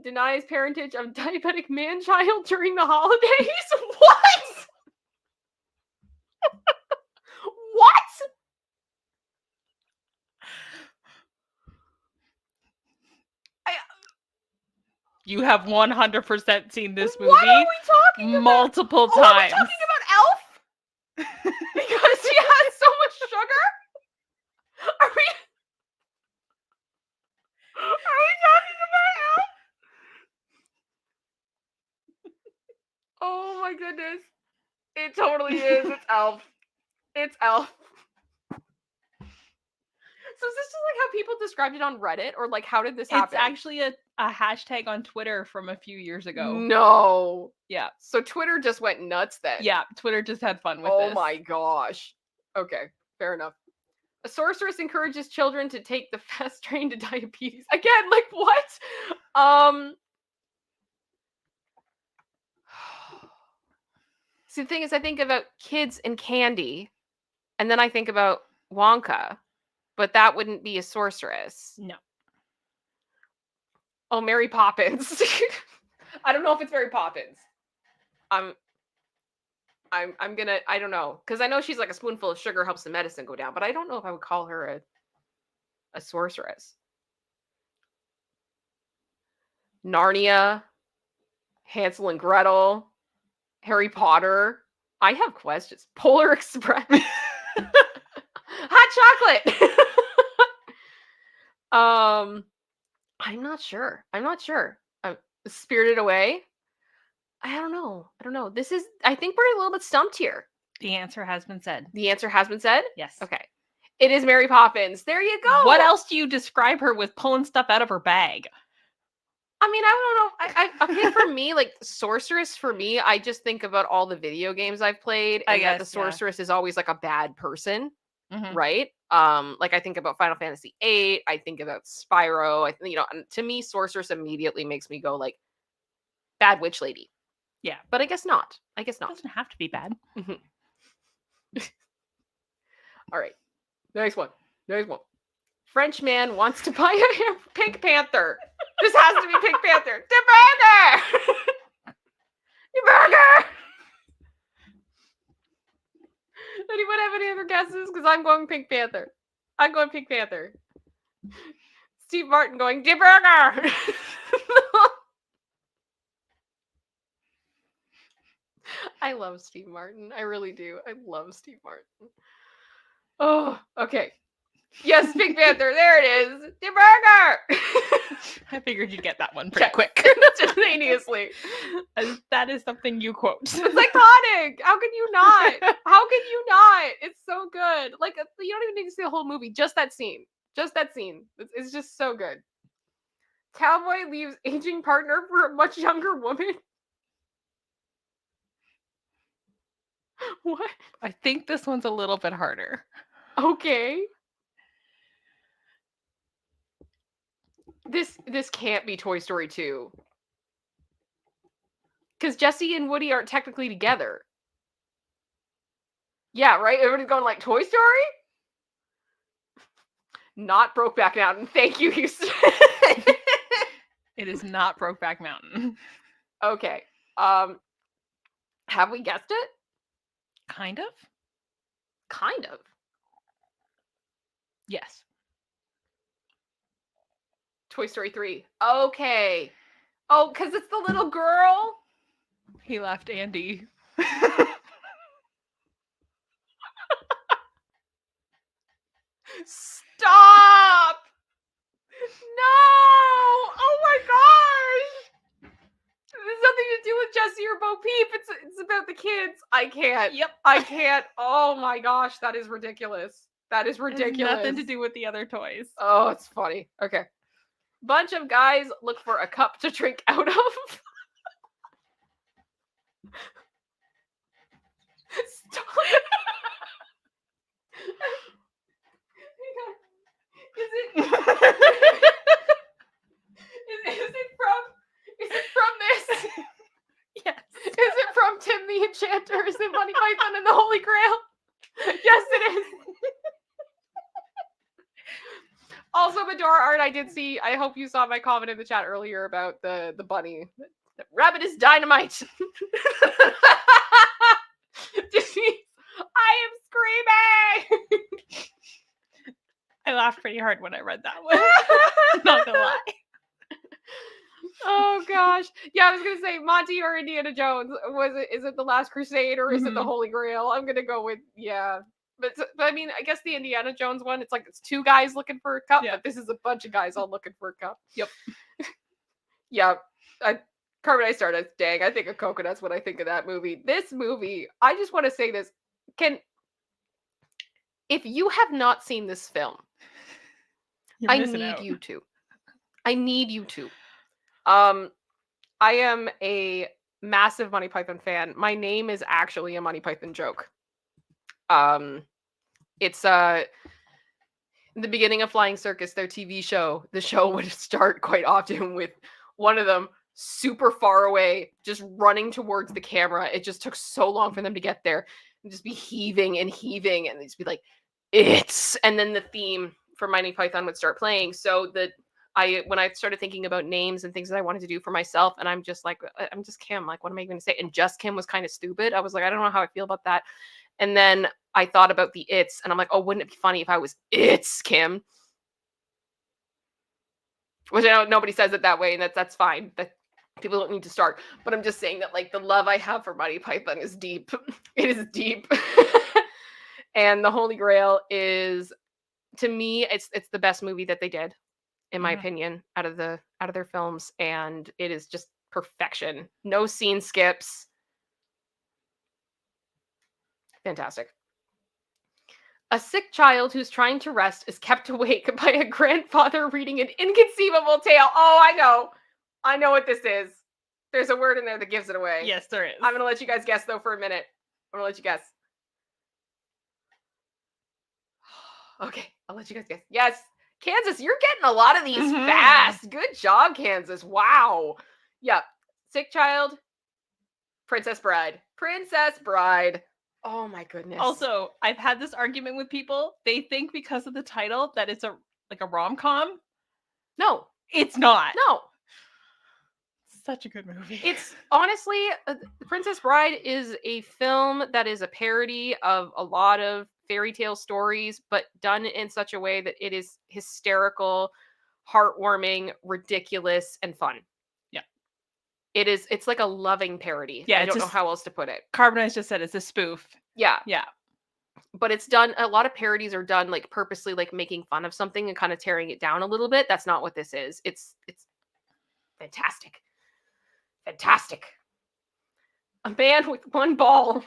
denies parentage of diabetic man-child during the holidays. What? What? You have 100% seen this movie. What are we talking about? Multiple times. Are we talking about Elf? Because he has so much sugar? Are we talking about Elf? Oh my goodness. It totally is. It's Elf. It's Elf. So is this just like how people described it on Reddit, or like how did this happen? It's actually a hashtag on Twitter from a few years ago. No. Yeah. So Twitter just went nuts then. Yeah, Twitter just had fun with Oh this. my gosh. Okay, fair enough. A sorceress encourages children to take the fast train to diabetes. Again, like what? See, the thing is, I think about kids and candy, and then I think about Wonka, but that wouldn't be a sorceress. No. Oh, Mary Poppins. I don't know if it's Mary Poppins. I'm gonna, I don't know, because I know she's like a spoonful of sugar helps the medicine go down, but I don't know if I would call her a sorceress. Narnia, Hansel and Gretel, Harry Potter. I have questions. Polar Express. Hot chocolate. I'm not sure. Spirited Away. I don't know. This is, I think we're a little bit stumped here. The answer has been said. The answer has been said? Yes. Okay. It is Mary Poppins. There you go. What else do you describe her with pulling stuff out of her bag? I mean, I don't know. I think for me, like sorceress, for me, I just think about all the video games I've played, and that the sorceress is always like a bad person, right? Like I think about Final Fantasy VIII. I think about Spyro. I think, you know, to me, sorceress immediately makes me go like bad witch lady. Yeah, but I guess not. It doesn't have to be bad. All right, next one. French man wants to buy a Pink Panther. This has to be Pink Panther. The burger! The burger! Anyone have any other guesses? Because I'm going Pink Panther. Steve Martin going, the burger! I love Steve Martin. I really do. I love Steve Martin. Oh, okay. Yes, Pink Panther. There it is. The burger! I figured you'd get that one pretty quick. Instantaneously. That is something you quote. It's iconic. How can you not? It's so good. Like, you don't even need to see the whole movie. Just that scene. It's just so good. Cowboy leaves aging partner for a much younger woman. What? I think this one's a little bit harder. Okay. This can't be Toy Story 2. Because Jesse and Woody aren't technically together. Yeah, right? Everybody's going like, Toy Story? Not Brokeback Mountain. Thank you, Houston. It is not Brokeback Mountain. Okay. Have we guessed it? Kind of? Kind of. Yes. Toy Story 3. Okay. Oh, because it's the little girl? He left Andy. Stop! No! Oh my gosh! There's nothing to do with Jesse or Bo Peep. It's about the kids. I can't. Yep. I can't. Oh my gosh, that is ridiculous. It has nothing to do with the other toys. Oh, it's funny. Okay. Bunch of guys look for a cup to drink out of. Stop. Is it from this? Yes. Is it from Tim the Enchanter? Is it Monty Python and the Holy Grail? Yes, it is. Also, Medora Art, I did see, I hope you saw my comment in the chat earlier about the bunny. The rabbit is dynamite. I am screaming. I laughed pretty hard when I read that one. Not gonna lie. Oh gosh. Yeah, I was gonna say Monty or Indiana Jones. Is it the Last Crusade or is it the Holy Grail? I'm gonna go with But I mean, I guess the Indiana Jones one, it's like it's two guys looking for a cup, but this is a bunch of guys all looking for a cup. Yep. Yeah. Carbonized Stardust, dang, I think of coconuts when I think of that movie. This movie, I just want to say this. If you have not seen this film, I need you to. I am a massive Monty Python fan. My name is actually a Monty Python joke. It's in the beginning of Flying Circus, their TV show, the show would start quite often with one of them super far away, just running towards the camera. It just took so long for them to get there and just be heaving and heaving, and they'd just be like, "It's," and then the theme for Monty Python would start playing. So when I started thinking about names and things that I wanted to do for myself, and I'm just like, I'm just Kim. Like, what am I going to say? And just Kim was kind of stupid. I was like, I don't know how I feel about that. And then I thought about the It's, and I'm like, oh, wouldn't it be funny if I was ItsKim? Which I know nobody says it that way, and that's fine. That people don't need to start. But I'm just saying that, like, the love I have for Monty Python is deep. It is deep. And The Holy Grail is, to me, it's the best movie that they did, in my opinion, out of their films, and it is just perfection. No scene skips. Fantastic. A sick child who's trying to rest is kept awake by a grandfather reading an inconceivable tale. Oh, I know. I know what this is. There's a word in there that gives it away. Yes, there is. I'm going to let you guys guess, though, for a minute. I'm going to let you guess. Okay, I'll let you guys guess. Yes, Kansas, you're getting a lot of these fast. Good job, Kansas. Wow. Yep. Sick child, Princess Bride. Princess Bride. Oh my goodness. Also, I've had this argument with people. They think because of the title that it's a rom-com. No, it's not. No. Such a good movie. It's honestly, Princess Bride is a film that is a parody of a lot of fairy tale stories, but done in such a way that it is hysterical, heartwarming, ridiculous, and fun. Yeah. It's like a loving parody. Yeah, I don't know how else to put it. Carbonized just said it's a spoof. Yeah. Yeah. But it's done, a lot of parodies are done like purposely like making fun of something and kind of tearing it down a little bit. That's not what this is. It's fantastic. Fantastic. A man with one ball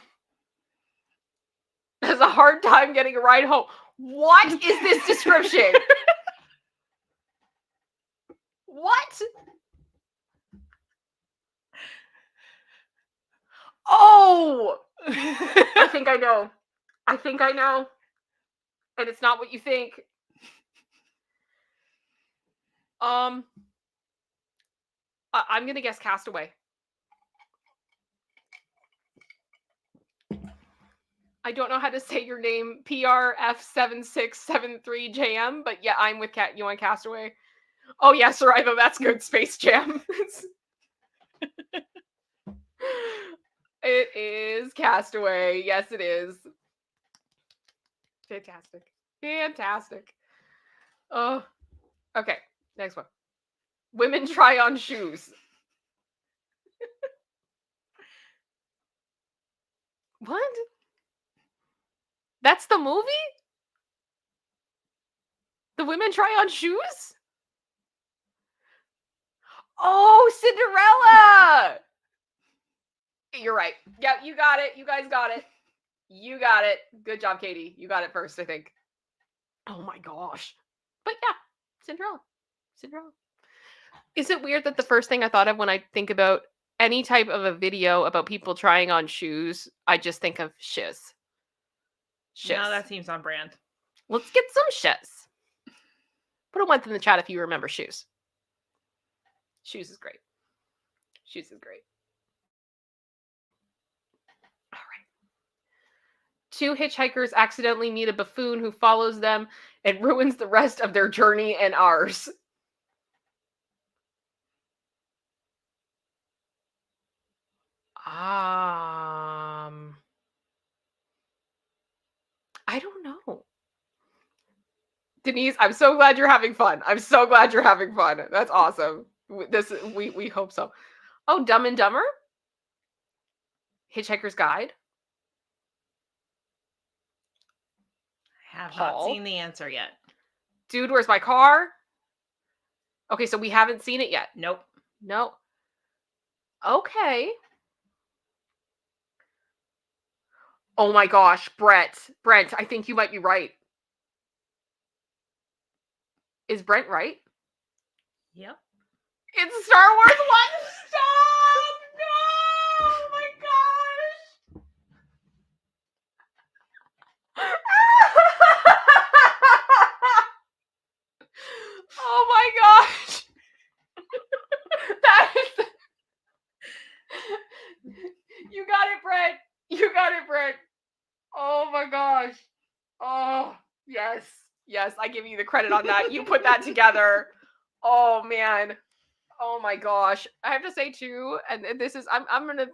has a hard time getting a ride home. What is this description? What? Oh! I think I know. And it's not what you think. I'm going to guess Castaway. I don't know how to say your name, PRF7673JM, but yeah, I'm with you on Castaway. Oh yeah, Sariva, that's good. Space Jam. It is Castaway. Yes, it is. Fantastic. Oh, okay. Next one. Women try on shoes. What? That's the movie? The women try on shoes? Oh, Cinderella! You're right. Yeah, you got it. You guys got it. You got it. Good job, Katie. You got it first, I think. Oh my gosh. But yeah, Cinderella. Is it weird that the first thing I thought of when I think about any type of a video about people trying on shoes, I just think of shiz. No, that seems on brand. Let's get some shiz. Put a 1 in the chat if you remember shoes. Shoes is great. All right. 2 hitchhikers accidentally meet a buffoon who follows them and ruins the rest of their journey and ours. I don't know. Denise, I'm so glad you're having fun. That's awesome. We hope so. Oh, Dumb and Dumber? Hitchhiker's Guide? I have not seen the answer yet. Dude, Where's My Car? Okay, so we haven't seen it yet. Nope. No. Okay. Oh my gosh, Brent, I think you might be right. Is Brent right? Yep. It's Star Wars One. Stop! No! Oh my gosh! Oh my gosh! That is. You got it, Brett. You got it, Brett. Oh my gosh. Oh, yes. Yes, I give you the credit on that. You put that together. Oh man. Oh my gosh. I have to say too, and this is I'm gonna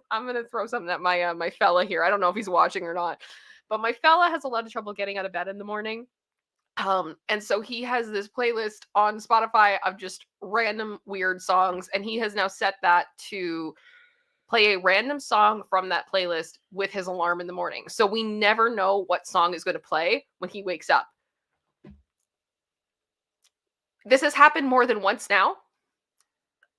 throw something at my my fella here. I don't know if he's watching or not, but my fella has a lot of trouble getting out of bed in the morning. And so he has this playlist on Spotify of just random weird songs, and he has now set that to play a random song from that playlist with his alarm in the morning. So we never know what song is going to play when he wakes up. This has happened more than once now.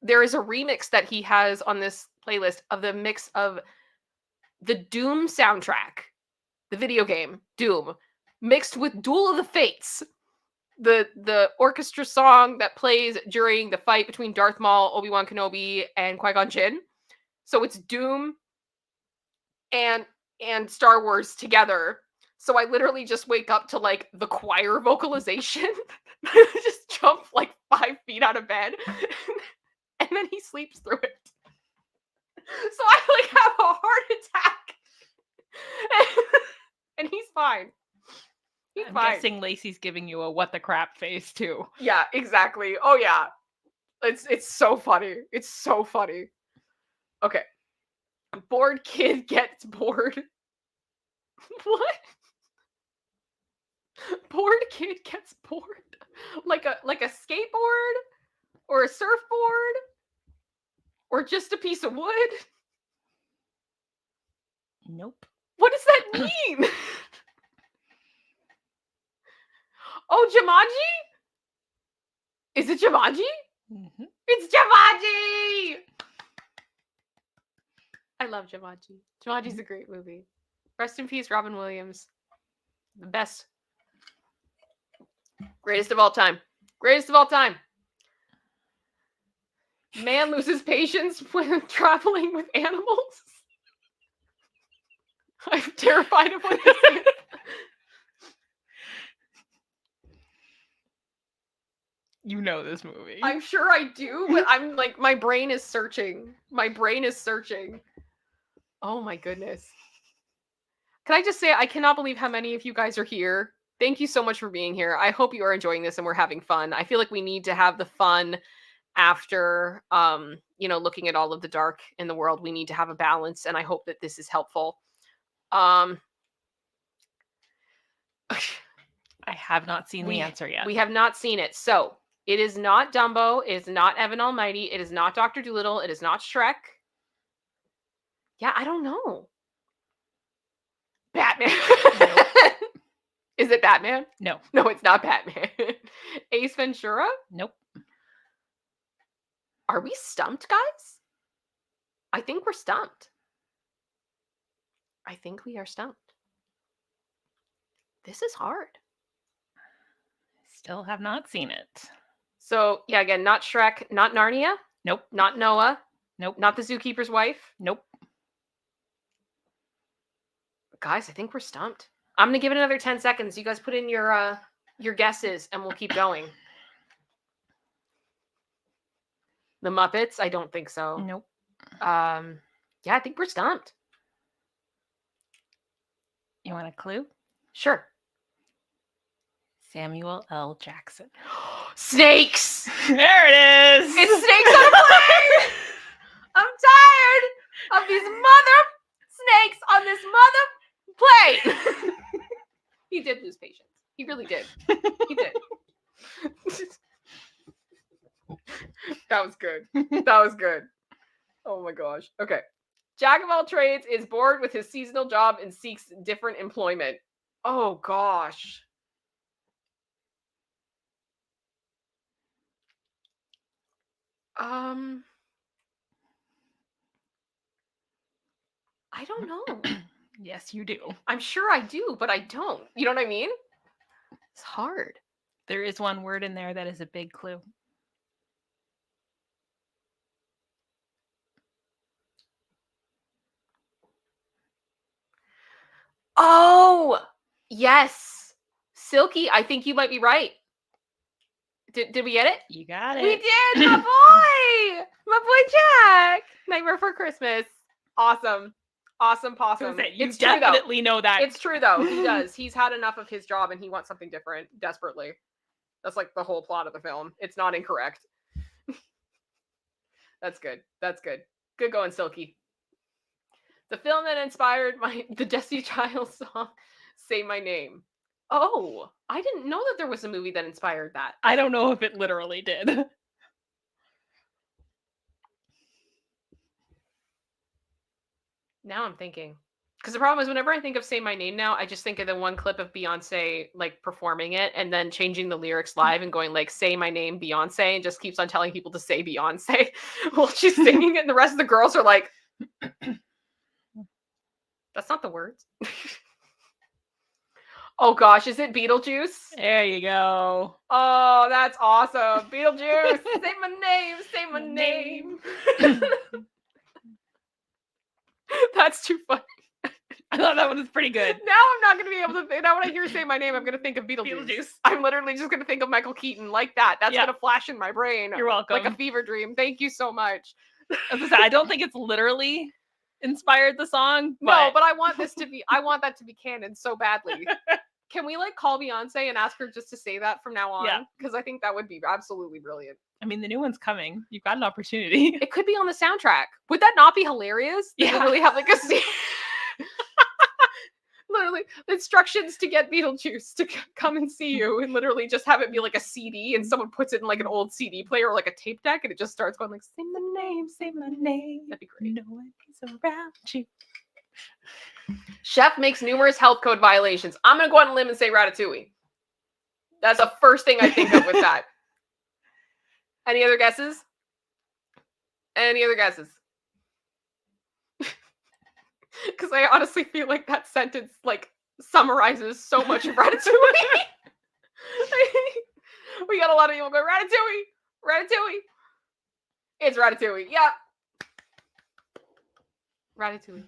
There is a remix that he has on this playlist of the mix of the Doom soundtrack, the video game Doom, mixed with Duel of the Fates, the orchestra song that plays during the fight between Darth Maul, Obi-Wan Kenobi, and Qui-Gon Jinn. So it's Doom and Star Wars together. So I literally just wake up to like the choir vocalization. Just jump like 5 feet out of bed. And then he sleeps through it. So I like have a heart attack. And he's fine. He's I'm fine. guessing Lacey's giving you a what the crap face too. Yeah, exactly. Oh yeah. It's so funny. It's so funny. Okay. Bored kid gets bored. What? Bored kid gets bored? Like a skateboard? Or a surfboard? Or just a piece of wood? Nope. What does that mean? Oh, Jumanji? Is it Jumanji? Mm-hmm. It's Jumanji! I love Jumanji. Jumanji's a great movie. Rest in peace, Robin Williams. The best. Greatest of all time. Greatest of all time. Man loses patience when traveling with animals. I'm terrified of what this is. You know this movie. I'm sure I do, but I'm like, my brain is searching. My brain is searching. Oh my goodness. Can I just say, I cannot believe how many of you guys are here. Thank you so much for being here. I hope you are enjoying this and we're having fun. I feel like we need to have the fun after, looking at all of the dark in the world. We need to have a balance, and I hope that this is helpful. I have not seen the answer yet. We have not seen it. So it is not Dumbo. It is not Evan Almighty. It is not Dr. Dolittle. It is not Shrek. Yeah, I don't know. Batman. Nope. Is it Batman? No. No, it's not Batman. Ace Ventura? Nope. Are we stumped, guys? I think we're stumped. I think we are stumped. This is hard. Still have not seen it. So, yeah, again, not Shrek, not Narnia. Nope. Not Noah. Nope. Not the Zookeeper's Wife. Nope. Guys, I think we're stumped. I'm going to give it another 10 seconds. You guys put in your guesses and we'll keep going. The Muppets? I don't think so. Nope. Yeah, I think we're stumped. You want a clue? Sure. Samuel L. Jackson. Snakes! There it is! It's snakes on a plane! I'm tired of these mother snakes on this mother plane! He did lose patience. He really did. He did. That was good. That was good. Oh my gosh. Okay. Jack of all trades is bored with his seasonal job and seeks different employment. Oh gosh. I don't know. Yes, you do. I'm sure I do, but I don't. You know what I mean? It's hard. There is one word in there that is a big clue. Oh, yes. Silky, I think you might be right. Did we get it? You got it. We did, my boy! My boy Jack! Nightmare Before Christmas. Awesome. Awesome possum. You It's true, though. definitely know that. It's true, though. He does. He's had enough of his job and he wants something different desperately. That's like the whole plot of the film. It's not incorrect. That's good. That's good. Good going, Silky. The film that inspired the Destiny Child song, Say My Name. Oh, I didn't know that there was a movie that inspired that. I don't know if it literally did. Now I'm thinking. Because the problem is whenever I think of Say My Name now, I just think of the one clip of Beyonce like performing it and then changing the lyrics live and going like, say my name, Beyonce, and just keeps on telling people to say Beyonce while she's singing it. And the rest of the girls are like, that's not the words. Oh gosh, is it Beetlejuice? There you go. Oh, that's awesome. Beetlejuice, say my name, say my name. That's too funny. I thought that one was pretty good. Now I'm not going to be able to. Now when I hear Say My Name, I'm going to think of Beetlejuice. I'm literally just going to think of Michael Keaton like that. That's going to flash in my brain. You're welcome. Like a fever dream. Thank you so much. As I said, I don't think it's literally inspired the song. No, but I want this to be. I want that to be canon so badly. Can we like call Beyonce and ask her just to say that from now on? Yeah. Because I think that would be absolutely brilliant. I mean, the new one's coming. You've got an opportunity. It could be on the soundtrack. Would that not be hilarious? They literally have like a scene. Literally instructions to get Beetlejuice to come and see you, and literally just have it be like a CD, and someone puts it in like an old CD player or like a tape deck, and it just starts going like, say my name, say my name. That'd be great. No one is around you. Chef makes numerous health code violations. I'm gonna go on a limb and say Ratatouille. That's the first thing I think of with that. Any other guesses? Any other guesses? Because I honestly feel like that sentence like summarizes so much of Ratatouille. We got a lot of people go Ratatouille, Ratatouille. It's Ratatouille. Yeah, Ratatouille.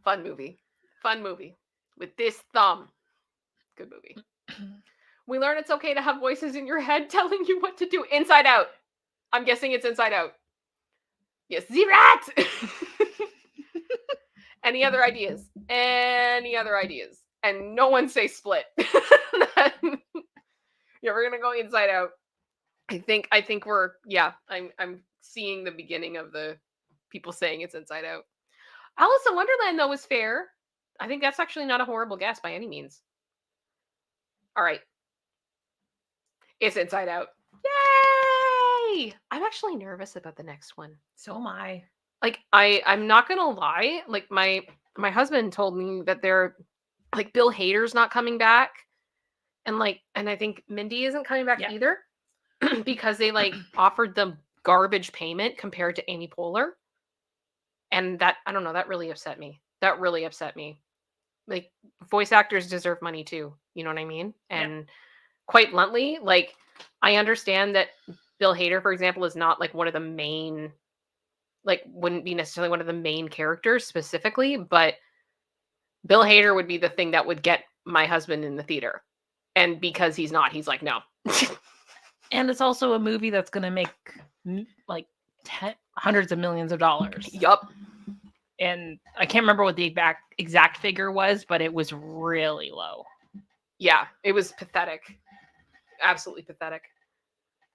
Fun movie. Fun movie. With this thumb. Good movie. We learn it's okay to have voices in your head telling you what to do. Inside Out. I'm guessing it's Inside Out. Yes, the rat! Any other ideas? Any other ideas? And no one say Split. Yeah, we're gonna go Inside Out. I think we're I'm seeing the beginning of the people saying it's Inside Out. Alice in Wonderland though was fair. I think that's actually not a horrible guess by any means. All right. It's Inside Out. Yay! I'm actually nervous about the next one. So am I. Like I'm not gonna lie. Like my husband told me that they're like Bill Hader's not coming back, and I think Mindy isn't coming back either because they like offered them garbage payment compared to Amy Poehler, and that I don't know, that really upset me. That really upset me. Like voice actors deserve money too. You know what I mean? And quite bluntly, like I understand that Bill Hader, for example, is not like one of the main, like wouldn't be necessarily one of the main characters specifically, but Bill Hader would be the thing that would get my husband in the theater. And because he's not, he's like, no. And it's also a movie that's going to make like hundreds of millions of dollars. Yup. And I can't remember what the exact figure was, but it was really low. Yeah, it was pathetic. Absolutely pathetic.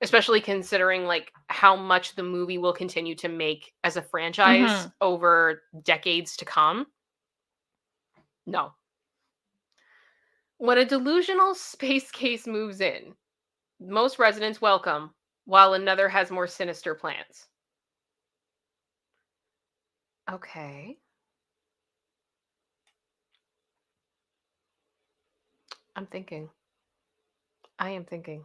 Especially considering like how much the movie will continue to make as a franchise over decades to come. No. When a delusional space case moves in, most residents welcome, while another has more sinister plans. Okay. I'm thinking. I am thinking.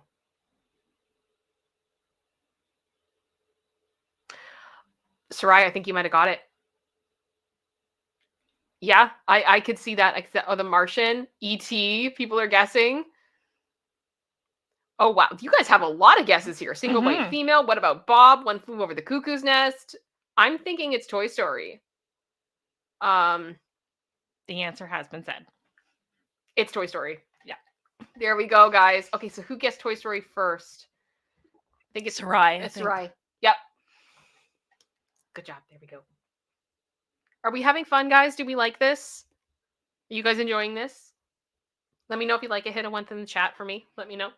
Sarai, I think you might have got it. Yeah, I could see that. Oh, The Martian, E.T., people are guessing. Oh, wow. You guys have a lot of guesses here. Single white female. What about Bob? One Flew Over the Cuckoo's Nest. I'm thinking it's Toy Story. The answer has been said. It's Toy Story. Yeah. There we go, guys. Okay, so who guessed Toy Story first? I think it's Sarai. It's Sarai. Yep. Good job. There we go. Are we having fun, guys? Do we like this? Are you guys enjoying this? Let me know if you like it. Hit a 1 in the chat for me. Let me know.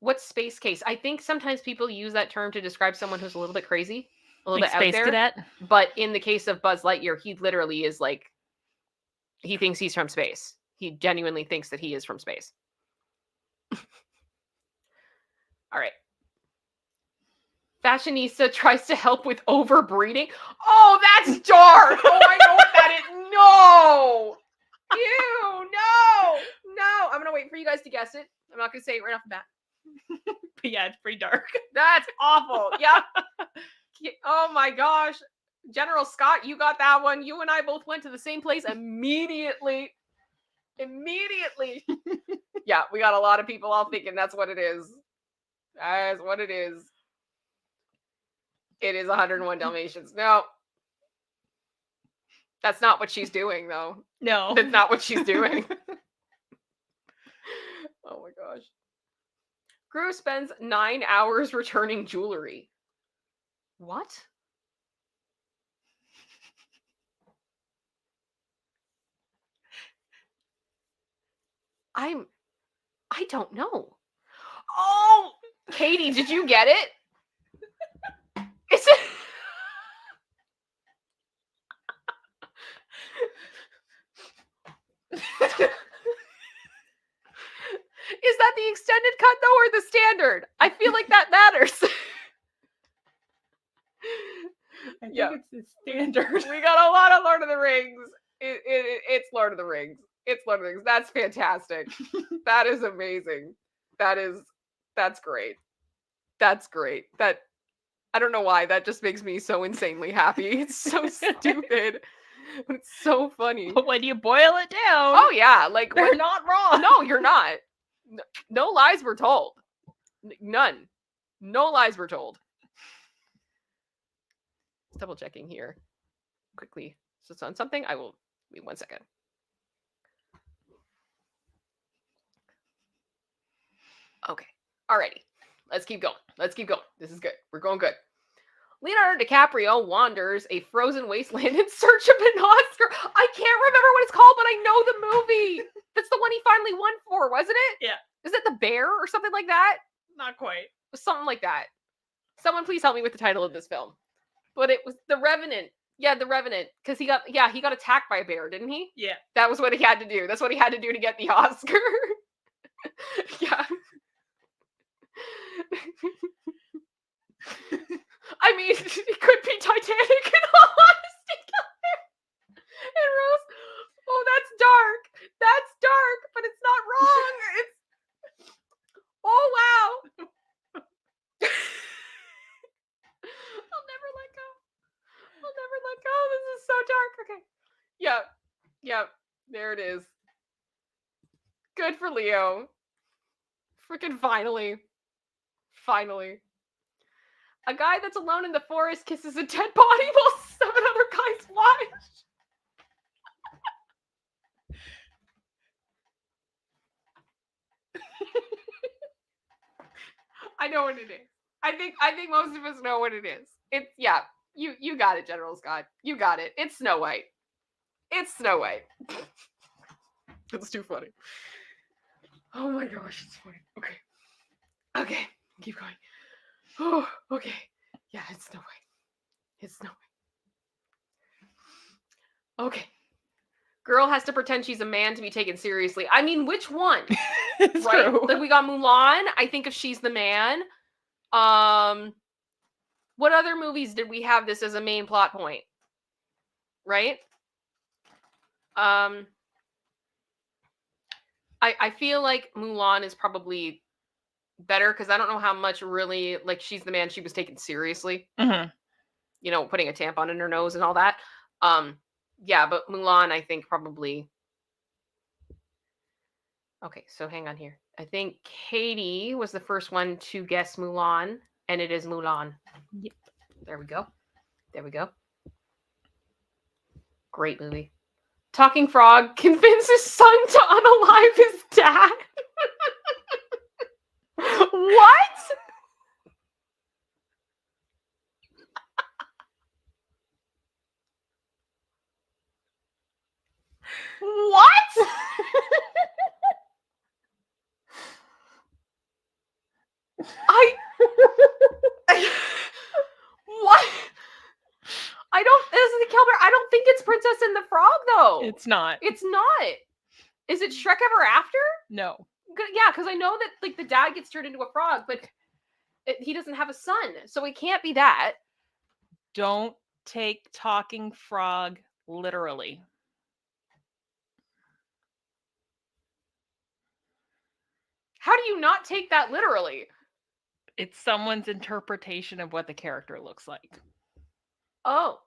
What's space case? I think sometimes people use that term to describe someone who's a little bit crazy, a little Like bit out Space there. Cadet. But in the case of Buzz Lightyear, he literally is like, he thinks he's from space. He genuinely thinks that he is from space. All right. Fashionista tries to help with overbreeding. Oh, that's dark. Oh, I know what that is. No. Ew, no. I'm going to wait for you guys to guess it. I'm not going to say it right off the bat. But yeah, it's pretty dark. That's awful. Yep. Oh my gosh. General Scott, you got that one. You and I both went to the same place immediately. Yeah, we got a lot of people all thinking that's what it is. That's what it is. It is 101 Dalmatians. No. That's not what she's doing, though. No. That's not what she's doing. Oh my gosh. Gru spends 9 hours returning jewelry. What? I don't know. Oh, Katie, did you get it? Is it? Is that the extended cut though, or the standard? I feel like that matters. I think Yeah. it's the standard. We got a lot of Lord of the Rings. It's Lord of the Rings. It's Lord of the Rings. That's fantastic. That is amazing. That's great. That's great. That, I don't know why, that just makes me so insanely happy. It's so stupid. But it's so funny. But when you boil it down, Oh yeah, like they're what? not wrong. No, you're not. No lies were told. None. No lies were told. Double checking here quickly. Is this on something? I will. Wait 1 second. Okay. Alrighty. Let's keep going. This is good. We're going good. Leonardo DiCaprio wanders a frozen wasteland in search of an Oscar. I can't remember what it's called, but I know the movie. That's the one he finally won for, wasn't it? Yeah. Is it The Bear or something like that? Not quite. Something like that. Someone please help me with the title of this film. But it was The Revenant. Yeah, The Revenant. Because he got attacked by a bear, didn't he? Yeah. That was what he had to do. That's what he had to do to get the Oscar. Yeah. I mean, it could be Titanic in all honesty. And Rose, oh, that's dark. That's dark, but it's not wrong. It's, oh, wow. I'll never let go. This is so dark. Okay. Yep. There it is. Good for Leo. Freaking finally. A guy that's alone in the forest kisses a dead body while 7 other guys watch. I know what it is. I think most of us know what it is. It's, yeah. You got it, General Scott. You got it. It's Snow White. It's too funny. Oh my gosh, it's funny. Okay. Keep going. Oh, okay. Yeah, it's Snow White. Okay. Girl has to pretend she's a man to be taken seriously. I mean, which one? It's Right? true. Like, we got Mulan. I think if she's the man. What other movies did we have this as a main plot point? Right? I feel like Mulan is probably better because I don't know how much really, like, she's the man, she was taken seriously. Mm-hmm. You know, putting a tampon in her nose and all that. Yeah, but Mulan, I think probably. Okay, so hang on here. I think Katie was the first one to guess Mulan, and it is Mulan. Yep. There we go. Great movie. Talking frog convinces son to unalive his dad. What? What? What? I don't. This is the Kilmer. I don't think it's Princess and the Frog though. It's not. It's not. Is it Shrek Ever After? No. Yeah, because I know that like the dad gets turned into a frog, but he doesn't have a son, so it can't be that. Don't take talking frog literally. How do you not take that literally? It's someone's interpretation of what the character looks like. Oh.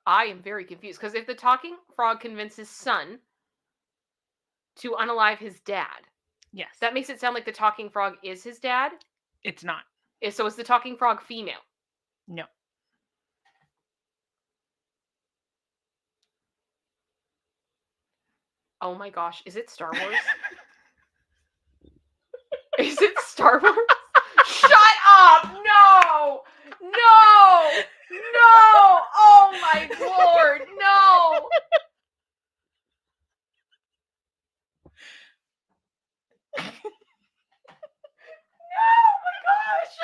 I am very confused because if the talking frog convinces son to unalive his dad, Yes. that makes it sound like the talking frog is his dad. It's not. So is the talking frog female? No. Oh my gosh, is it Star Wars? Is it Star Wars? Shut up! No! No! No! Oh my lord, no! Oh my gosh!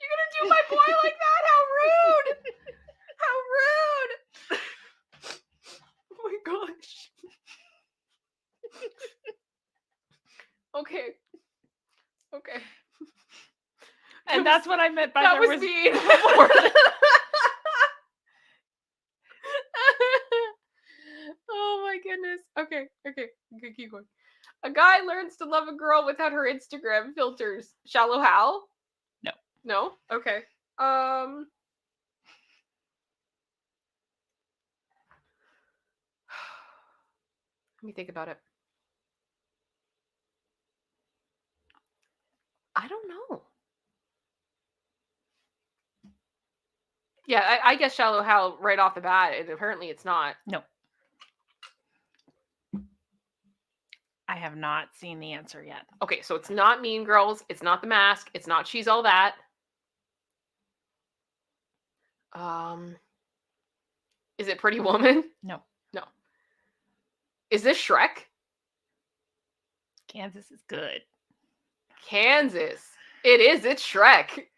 You're gonna do my boy like that? How rude! How rude! Oh my gosh. Okay. Okay. And that's what I meant by that there was was mean. more than- Oh my goodness. Okay, keep going. A guy learns to love a girl without her Instagram filters. Shallow Hal? No. No? Okay. Let me think about it. I don't know. Yeah, I guess Shallow Hal right off the bat, and apparently it's not. No. I have not seen the answer yet. Okay, so it's not Mean Girls, it's not The Mask, it's not She's All That. Is it Pretty Woman? No. No. Is this Shrek? Kansas is good. Kansas. It is. It's Shrek.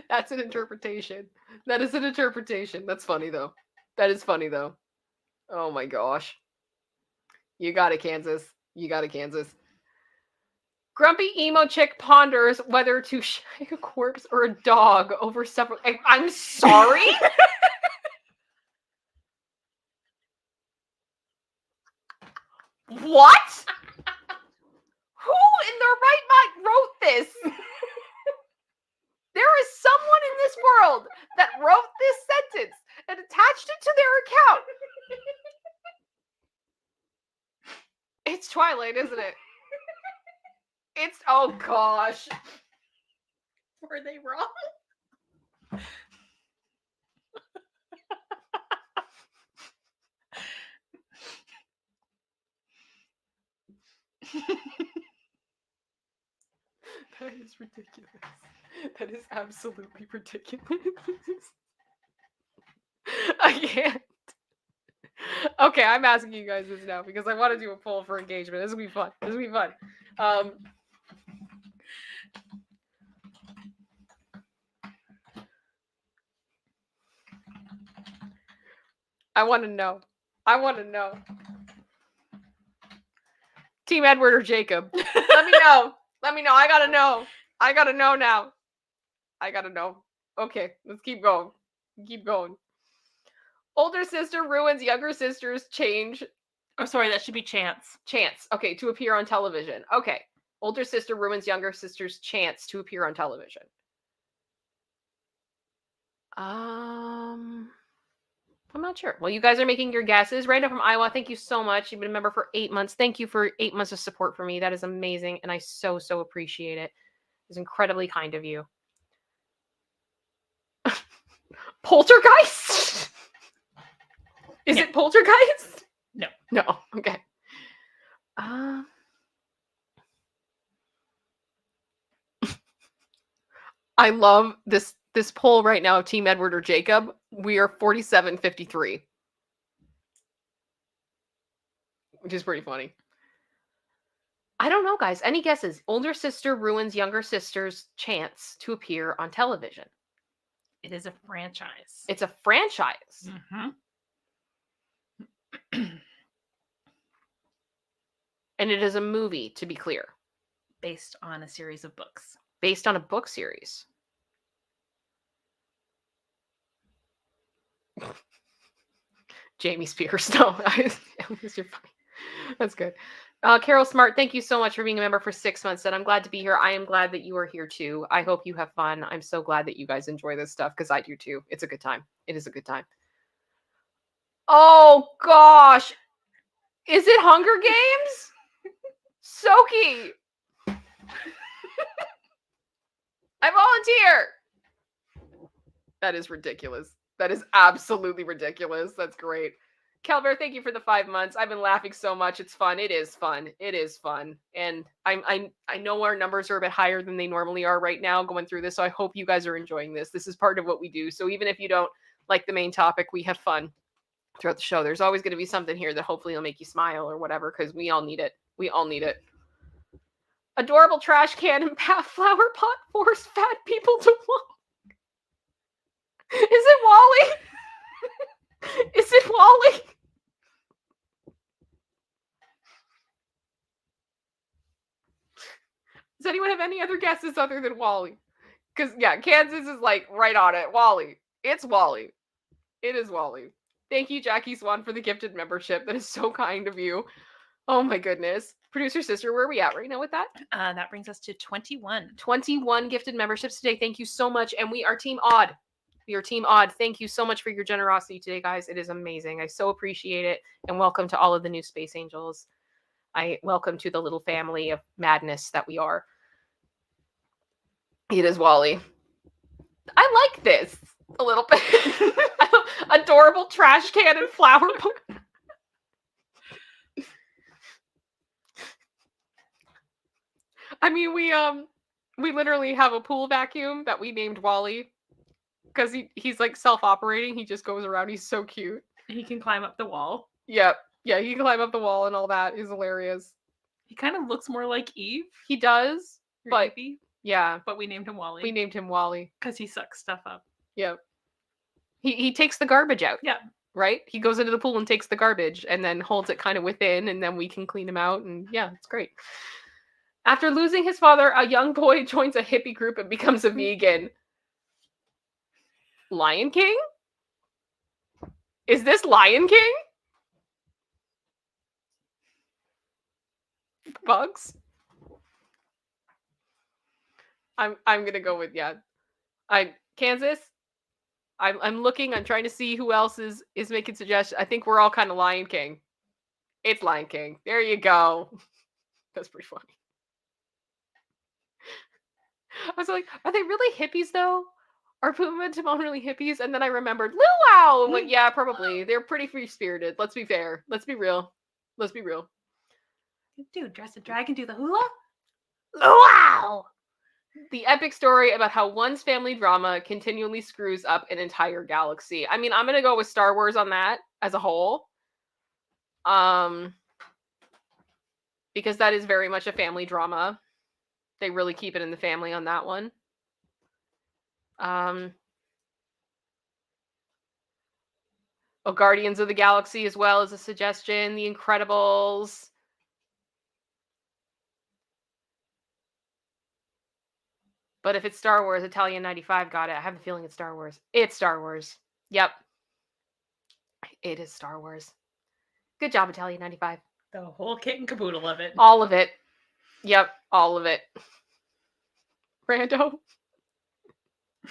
That's an interpretation. That is an interpretation. That's funny, though. That is funny, though. Oh, my gosh. You got it, Kansas. You got it, Kansas. Grumpy emo chick ponders whether to shag a corpse or a dog over several... I'm sorry? What? Who in their right mind wrote this? There is someone in this world that wrote this sentence and attached it to their account. It's Twilight, isn't it? It's, oh gosh. Were they wrong? That is ridiculous. That is absolutely ridiculous. I can't. Okay, I'm asking you guys this now because I want to do a poll for engagement. This will be fun. This will be fun. I want to know. I want to know. Team Edward or Jacob? Let me know. Let me know. I gotta know. I gotta know now. I gotta know. Okay, let's keep going. Keep going. Older sister ruins younger sister's change. Oh, sorry, that should be chance. Chance. Okay, to appear on television. Okay. Older sister ruins younger sister's chance to appear on television. I'm not not sure. Well, you guys are making your guesses. Random from Iowa, thank you so much. You've been a member for 8 months. Thank you for 8 months of support for me. That is amazing, and I so appreciate it. It's incredibly kind of you. Poltergeist? Is it Poltergeist? No. No. Okay. I love this poll right now of Team Edward or Jacob. We are 47-53. Which is pretty funny. I don't know, guys. Any guesses? Older sister ruins younger sister's chance to appear on television. It is a franchise. It's a franchise. And it is a movie, to be clear. Based on a series of books. Based on a book series. Jamie Spears. No, you're funny. That's good. Carol Smart, thank you so much for being a member for 6 months. And I'm glad to be here. I am glad that you are here too. I hope you have fun. I'm so glad that you guys enjoy this stuff because I do too. It's a good time. It is a good time. Oh gosh. Is it Hunger Games? Soki. I volunteer. That is ridiculous. That is absolutely ridiculous. That's great. Calvert, thank you for the 5 months. I've been laughing so much. It's fun. It is fun. It is fun. And I know our numbers are a bit higher than they normally are right now going through this. So I hope you guys are enjoying this. This is part of what we do. So even if you don't like the main topic, we have fun throughout the show. There's always going to be something here that hopefully will make you smile or whatever, because we all need it. We all need it. Adorable trash can and flower pot force fat people to walk. Is it Wally? Is it Wally? Does anyone have any other guesses other than Wally? Because, yeah, Kansas is like right on it. Wally. It's Wally. It is Wally. Thank you, Jackie Swan, for the gifted membership. That is so kind of you. Oh my goodness. Producer sister, where are we at right now with that? That brings us to 21. 21 gifted memberships today. Thank you so much. And we are Team Odd. We are Team Odd. Thank you so much for your generosity today, guys. It is amazing. I so appreciate it. And welcome to all of the new Space Angels. I welcome to the little family of madness that we are. It is Wally. I like this a little bit. Adorable trash can and flower pot. I mean, we literally have a pool vacuum that we named Wally because he's like self-operating. He just goes around. He's so cute. He can climb up the wall. Yep. Yeah, he can climb up the wall and all that. Is hilarious. He kind of looks more like Eve. He does, but Evie. Yeah. But we named him Wally. We named him Wally. Because he sucks stuff up. Yep. He takes the garbage out. Yeah. Right? He goes into the pool and takes the garbage and then holds it kind of within, and then we can clean him out. And yeah, it's great. After losing his father, a young boy joins a hippie group and becomes a vegan. Lion King? Is this Lion King? Bugs? I'm gonna go with Kansas. I'm looking. I'm trying to see who else is making suggestions. I think we're all kind of Lion King. It's Lion King. There you go. That's pretty funny. I was like, are they really hippies though? Are Pumbaa and Timon really hippies? And then I remembered Luau. I'm like, yeah, probably. They're pretty free spirited. Let's be fair. Let's be real. Let's be real. Dude, dress a dragon, do the hula? Luau. The epic story about how one's family drama continually screws up an entire galaxy. I mean, I'm gonna go with Star Wars on that as a whole. Because that is very much a family drama. They really keep it in the family on that one. Guardians of the Galaxy as well as a suggestion. The Incredibles. But if it's Star Wars, Italian 95 got it. I have a feeling it's Star Wars. It's Star Wars. Yep. It is Star Wars. Good job, Italian 95. The whole kit and caboodle of it. All of it. Yep, all of it. Rando.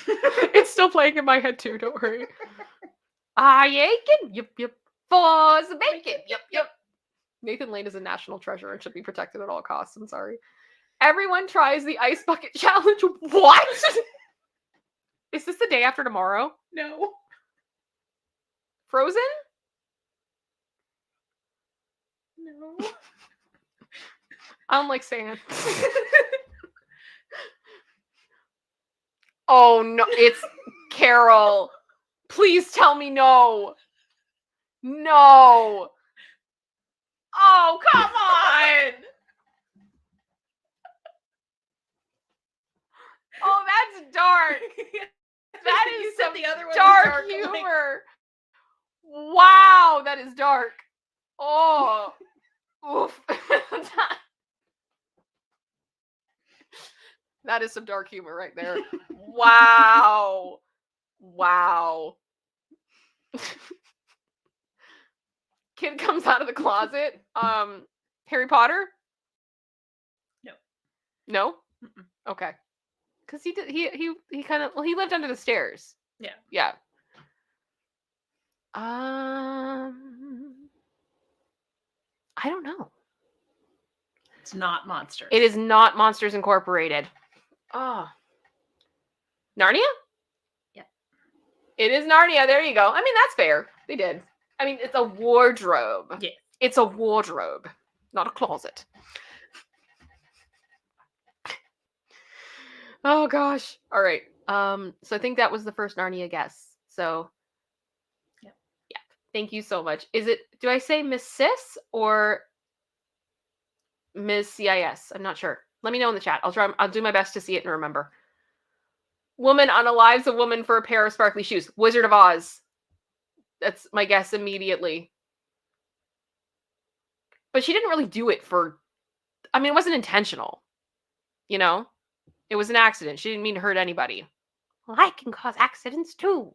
It's still playing in my head too, don't worry. I aching, yep, for the bacon, yep. Nathan Lane is a national treasure and should be protected at all costs. I'm sorry. Everyone tries the ice bucket challenge. What? Is this the day after tomorrow? No. Frozen? No. I don't like sand. Oh no, it's Carol. Please tell me no. No. Oh, come on. Oh, that's dark. That is some the other one dark humor. Wow, that is dark. Oh. Oof. That is some dark humor right there. Wow. Wow. Kid comes out of the closet. Harry Potter? No. No? Mm-mm. Okay. Because he kind of, well, he lived under the stairs. Yeah. Yeah. I don't know. It's not Monsters. It is not Monsters Incorporated. Oh. Narnia? Yeah. It is Narnia. There you go. I mean, that's fair. They did. I mean, it's a wardrobe. Yeah. It's a wardrobe, not a closet. Oh gosh. All right. So I think that was the first Narnia guess. So yeah. Thank you so much. Do I say Miss Sis or Ms. CIS? I'm not sure. Let me know in the chat. I'll do my best to see it and remember. Woman unalives a woman for a pair of sparkly shoes. Wizard of Oz. That's my guess immediately. But she didn't really do it for, I mean, it wasn't intentional. You know? It was an accident. She didn't mean to hurt anybody. Well, I can cause accidents too.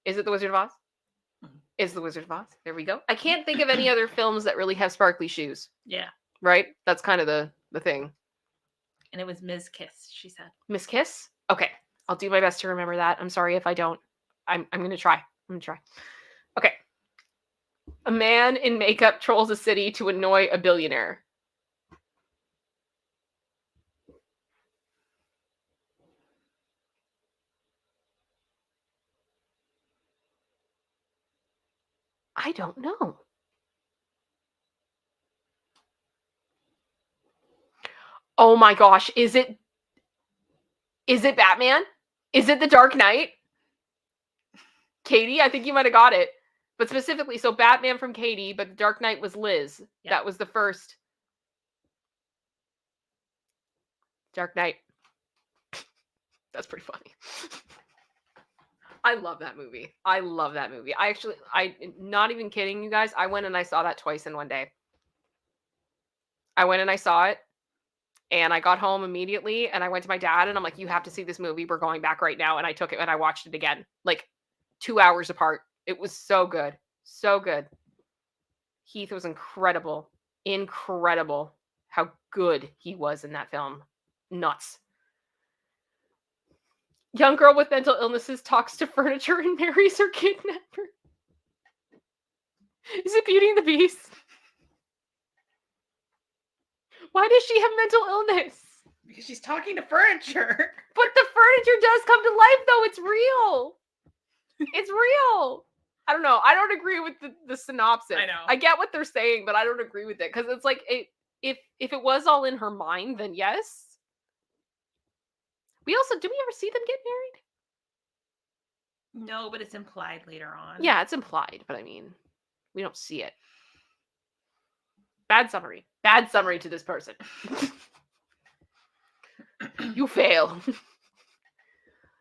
Is it The Wizard of Oz? Is The Wizard of Oz? There we go. I can't think of any other films that really have sparkly shoes. Yeah. Right? That's kind of the thing. And it was Ms. Kiss, she said. Miss Kiss? Okay. I'll do my best to remember that. I'm sorry if I don't. I'm going to try. Okay. A man in makeup trolls a city to annoy a billionaire. I don't know. Oh my gosh. Is it Batman? Is it The Dark Knight? Katie, I think you might have got it. But specifically, so Batman from Katie, but The Dark Knight was Liz. Yeah. That was the first. Dark Knight. That's pretty funny. I love that movie. I'm not even kidding you guys. I went and I saw that twice in one day. I went and I saw it. And I got home immediately and I went to my dad and I'm like, you have to see this movie. We're going back right now. And I took it and I watched it again, like 2 hours apart. It was so good. So good. Heath was incredible. Incredible how good he was in that film. Nuts. Young girl with mental illnesses talks to furniture and marries her kidnapper. Is it Beauty and the Beast? Why does she have mental illness? Because she's talking to furniture. But the furniture does come to life, though. It's real. It's real. I don't know. I don't agree with the synopsis. I know. I get what they're saying, but I don't agree with it. Because it's like, if it was all in her mind, then yes. Do we ever see them get married? No, but it's implied later on. Yeah, it's implied, but I mean, we don't see it. Bad summary. Bad summary to this person. You fail.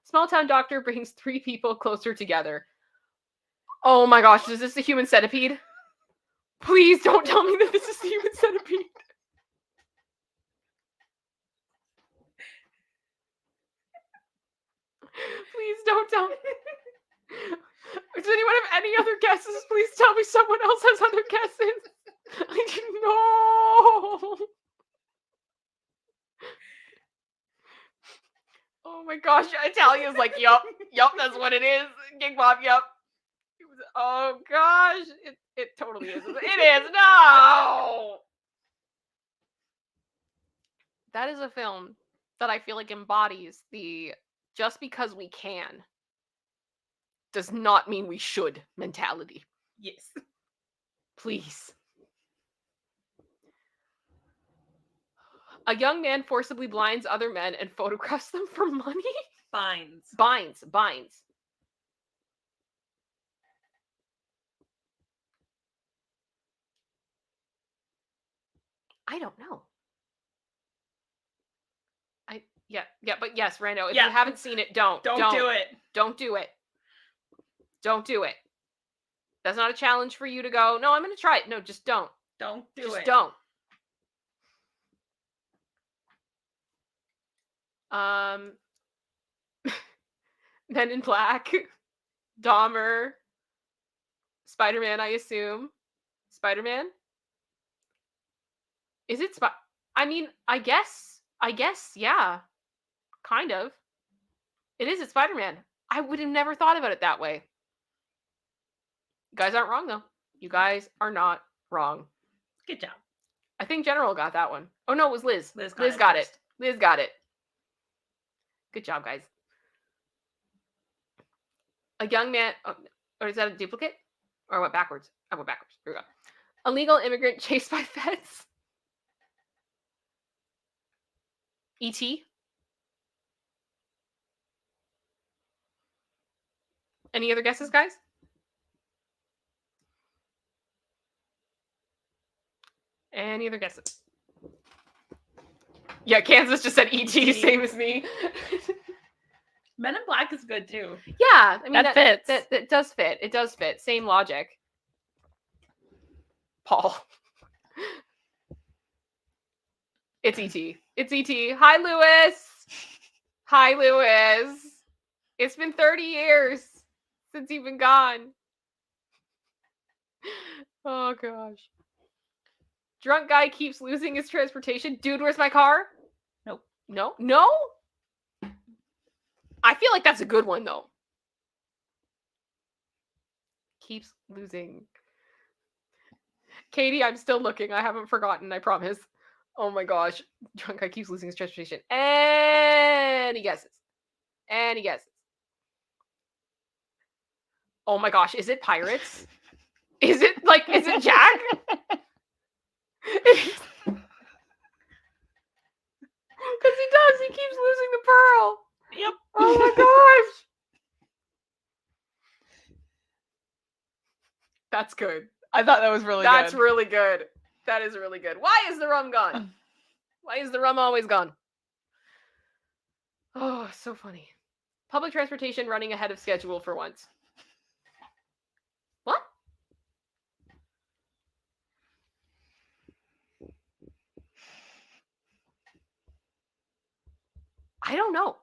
Small town doctor brings 3 people closer together. Oh my gosh, is this the human centipede? Please don't tell me that this is the human centipede. Please don't tell me. Does anyone have any other guesses? Please tell me someone else has other guesses. I didn't know. Oh my gosh, Italia's like, yup, that's what it is. King Bob, yup. Oh gosh. It totally is. It is. No. That is a film that I feel like embodies the just because we can does not mean we should mentality. Yes. Please. A young man forcibly blinds other men and photographs them for money? Binds. Binds. I don't know. But yes, Rando, if you haven't seen it, don't do it. Don't do it. Don't do it. That's not a challenge for you to go, no, I'm going to try it. No, just don't. Don't do Just it. don't. Men in Black, Dahmer, Spider-Man, I assume. Spider-Man? Is it I mean, I guess, yeah. Kind of. It is, it's Spider-Man. I would have never thought about it that way. You guys aren't wrong, though. You guys are not wrong. Good job. I think General got that one. Oh, no, it was Liz. Liz got it. Liz got it. Good job, guys. A young man... Oh, or is that a duplicate? Or I went backwards? I went backwards. Here we go. A legal immigrant chased by feds. E.T.? Any other guesses, guys? Any other guesses? Yeah, Kansas just said E.T., same as me. Men in Black is good too. Yeah, I mean that fits. That does fit. It does fit. Same logic. Paul. It's E.T. It's E.T. Hi, Lewis. Hi, Lewis. It's been 30 years since you've been gone. Oh, gosh. Drunk guy keeps losing his transportation. Dude, where's my car? Nope. No? I feel like that's a good one, though. Keeps losing. Katie, I'm still looking. I haven't forgotten, I promise. Oh my gosh. Drunk guy keeps losing his transportation. And he guesses. Oh my gosh, is it Pirates? Is it Jack? Because he does. He keeps losing the pearl. Yep. Oh my gosh. That's good. I thought that was really good. That's really good. That is really good. Why is the rum gone? Why is the rum always gone? Oh, so funny. Public transportation running ahead of schedule for once. What? I don't know.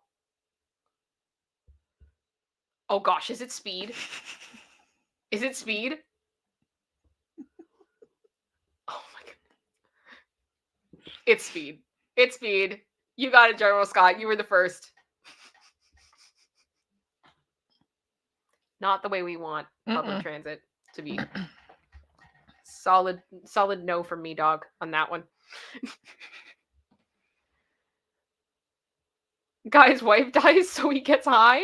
Oh gosh, is it Speed? Is it Speed? Oh my god. It's Speed. It's Speed. You got it, General Scott. You were the first. Not the way we want public transit to be. Solid no from me, dog, on that one. Guy's wife dies, so he gets high?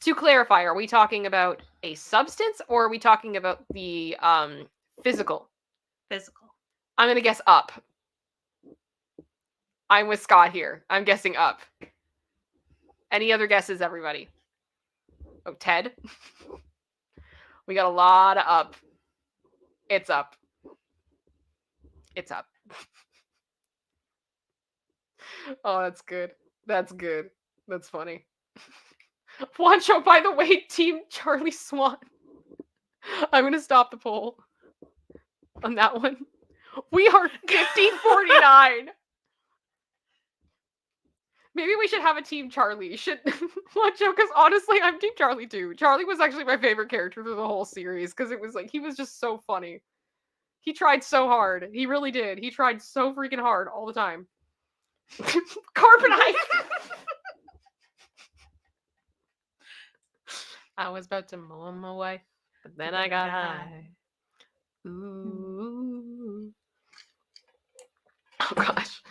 To clarify, are we talking about a substance or are we talking about the physical? Physical. I'm going to guess up. I'm with Scott here. I'm guessing up. Any other guesses, everybody? Oh, Ted? We got a lot of up. It's up. It's up. Oh, that's good. That's good. That's funny. Wancho, by the way, Team Charlie Swan. I'm going to stop the poll on that one. We are 50-49. Maybe we should have a Team Charlie. Wancho, because honestly, I'm Team Charlie too. Charlie was actually my favorite character through the whole series because it was like, he was just so funny. He tried so hard. He really did. He tried so freaking hard all the time. Carbonite! I was about to mow my wife, but then I got high. Ooh. Oh gosh.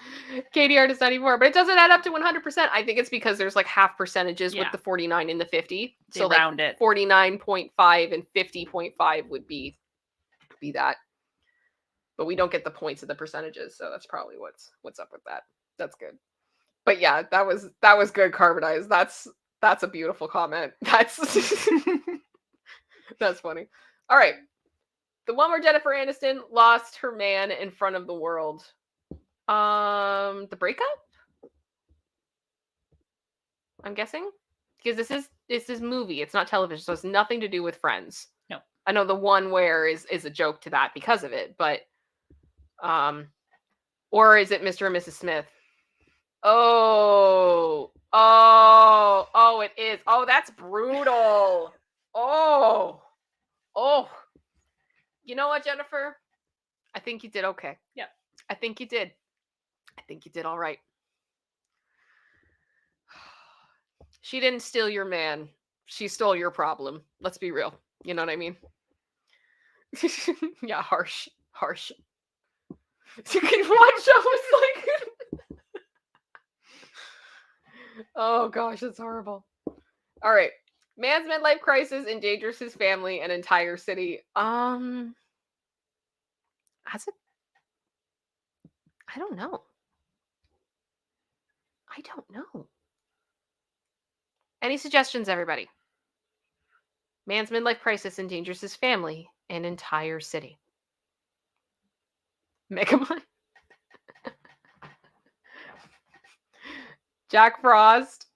KDR is 94, but it doesn't add up to 100%. I think it's because there's like half percentages with Yeah. the 49 and the 50. They So round like it. 49.5 and 50.5 would be that. But we don't get the points of the percentages, so that's probably what's up with that. That's good. But yeah, that was good, Carbonize. That's a beautiful comment. That's that's funny. All right. The one where Jennifer Aniston lost her man in front of the world. The breakup? I'm guessing? Because this is movie, it's not television, so it's nothing to do with Friends. No. I know the one where is a joke to that because of it, but or is it Mr. and Mrs. Smith? Oh, it is. Oh, that's brutal. Oh. You know what, Jennifer? I think you did okay. Yep. I think you did. I think you did all right. She didn't steal your man. She stole your problem. Let's be real. You know what I mean? Yeah, harsh. You can watch shows like oh gosh, it's horrible. All right. Man's midlife crisis endangers his family and entire city. I don't know. Any suggestions, everybody? Man's midlife crisis endangers his family and entire city. Megamind? Jack Frost.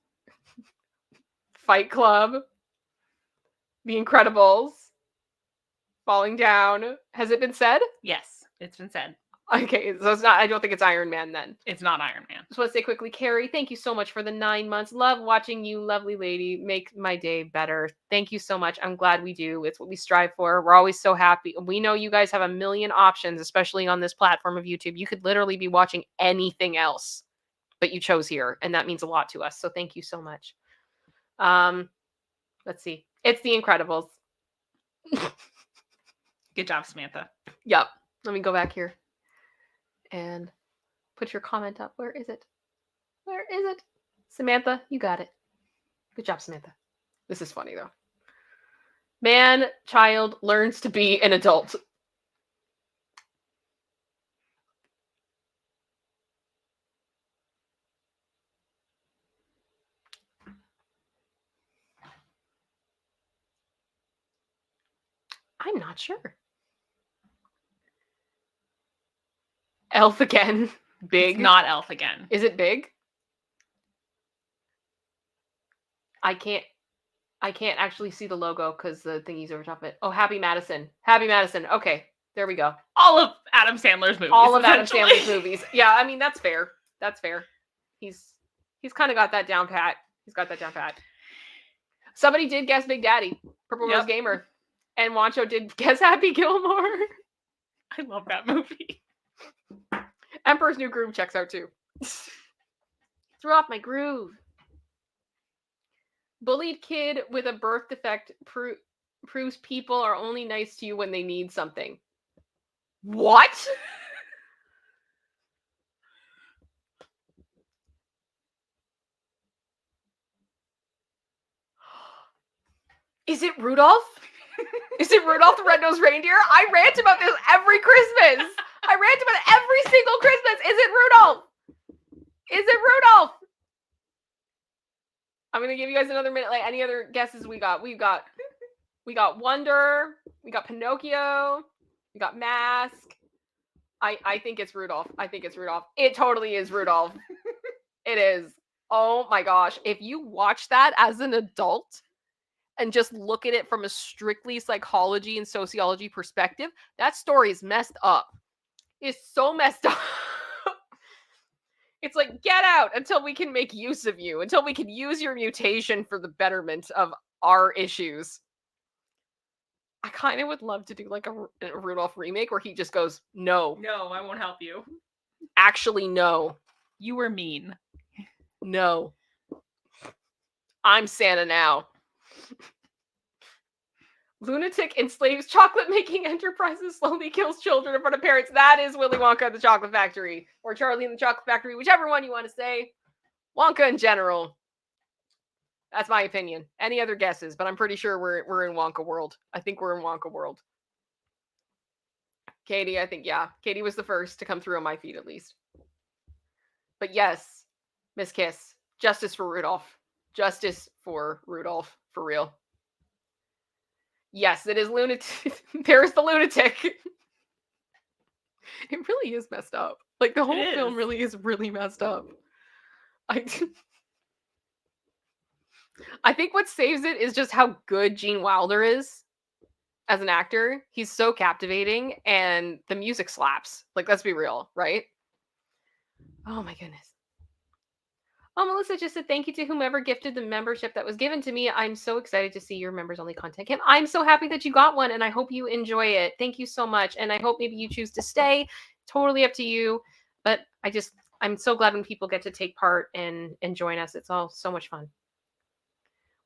Fight Club. The Incredibles. Falling Down. Has it been said? Yes, it's been said. Okay, so it's not. I don't think it's Iron Man then. It's not Iron Man. Just want to say quickly, Carrie, thank you so much for the 9 months. Love watching you, lovely lady, make my day better. Thank you so much. I'm glad we do. It's what we strive for. We're always so happy. We know you guys have a million options, especially on this platform of YouTube. You could literally be watching anything else, but you chose here, and that means a lot to us. So thank you so much. Let's see. It's The Incredibles. Good job, Samantha. Yep. Let me go back here and put your comment up. Where is it? Samantha, you got it. Good job, Samantha. This is funny, though. Man, child learns to be an adult. I'm not sure. Elf again. Big. It's not Elf again. Is it big? I can't actually see the logo because the thingy's over top of it. Oh, Happy Madison. Okay, there we go. All of Adam Sandler's movies. All of Adam Sandler's movies. Yeah, I mean that's fair. He's kind of got that down pat. Somebody did guess Big Daddy. Purple Rose Gamer. And Wancho did guess Happy Gilmore. I love that movie. Emperor's New Groove checks out too. Threw off my groove. Bullied kid with a birth defect proves people are only nice to you when they need something. What? Is it Rudolph? Is it Rudolph the Red-Nosed Reindeer? I rant about this every Christmas. I rant about it every single Christmas. Is it Rudolph? I'm gonna give you guys another minute. Like any other guesses we got? We got Wonder. We got Pinocchio. We got Mask. I think it's Rudolph. It totally is Rudolph. It is. Oh my gosh. If you watch that as an adult and just look at it from a strictly psychology and sociology perspective, that story is messed up. It's so messed up. It's like, get out until we can make use of you, until we can use your mutation for the betterment of our issues. I kind of would love to do like a Rudolph remake where he just goes, no. No, I won't help you. Actually, no. You were mean. No. I'm Santa now. Lunatic enslaves chocolate-making enterprises, slowly kills children in front of parents. That is Willy Wonka and the Chocolate Factory. Or Charlie and the Chocolate Factory, whichever one you want to say. Wonka in general. That's my opinion. Any other guesses? But I'm pretty sure we're in Wonka world. I think we're in Wonka world. Katie, I think, yeah. Katie was the first to come through on my feed, at least. But yes, Miss Kiss. Justice for Rudolph. Justice for Rudolph. For real. Yes, it is lunatic. There's the lunatic. It really is messed up. Like, the whole film really is really messed up. I think what saves it is just how good Gene Wilder is as an actor. He's so captivating, and the music slaps. Like, let's be real, right? Oh my goodness. Oh, Melissa just said thank you to whomever gifted the membership that was given to me. I'm so excited to see your members only content. Kim, I'm so happy that you got one, and I hope you enjoy it. Thank you so much, and I hope maybe you choose to stay. Totally up to you, but I'm so glad when people get to take part and join us. It's all so much fun.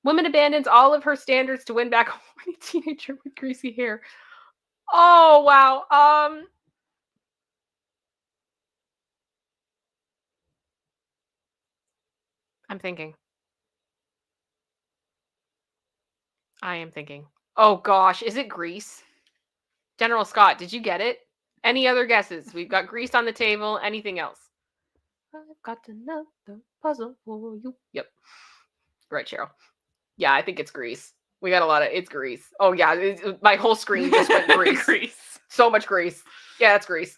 Woman abandons all of her standards to win back a horny teenager with greasy hair. Oh wow. I'm thinking. I am thinking. Oh gosh, is it Grease? General Scott, did you get it? Any other guesses? We've got Grease on the table. Anything else? I've got another puzzle for you. Yep. Right, Cheryl. Yeah, I think it's Grease. We got a lot of. It's Grease. Oh yeah, my whole screen just went Grease. Grease. So much Grease. Yeah, it's Grease.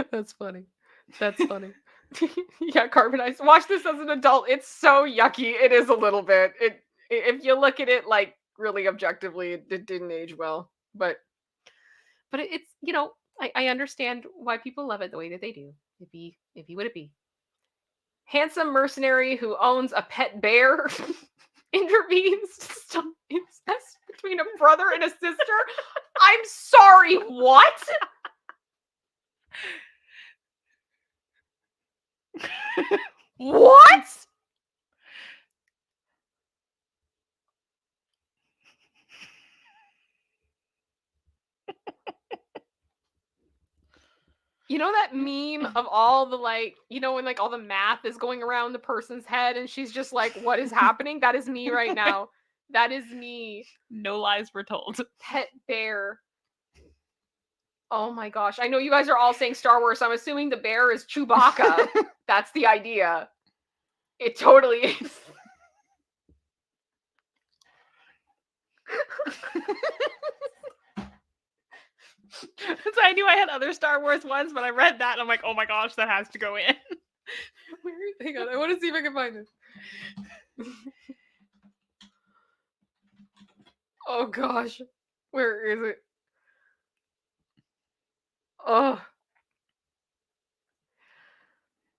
That's funny. That's funny. Yeah, carbonized. Watch this as an adult. It's so yucky. It is a little bit. If you look at it like really objectively, it didn't age well. But it's I understand why people love it the way that they do. If he would it be handsome mercenary who owns a pet bear intervenes to stop incest between a brother and a sister. I'm sorry. What? What? You know that meme of all the when all the math is going around the person's head and she's just like, what is happening? That is me right now. That is me. No lies were told. Pet bear. Oh my gosh. I know you guys are all saying Star Wars. So I'm assuming the bear is Chewbacca. That's the idea. It totally is. So I knew I had other Star Wars ones, but I read that and I'm like, oh my gosh, that has to go in. Hang on, I want to see if I can find this. Oh gosh. Where is it? Oh,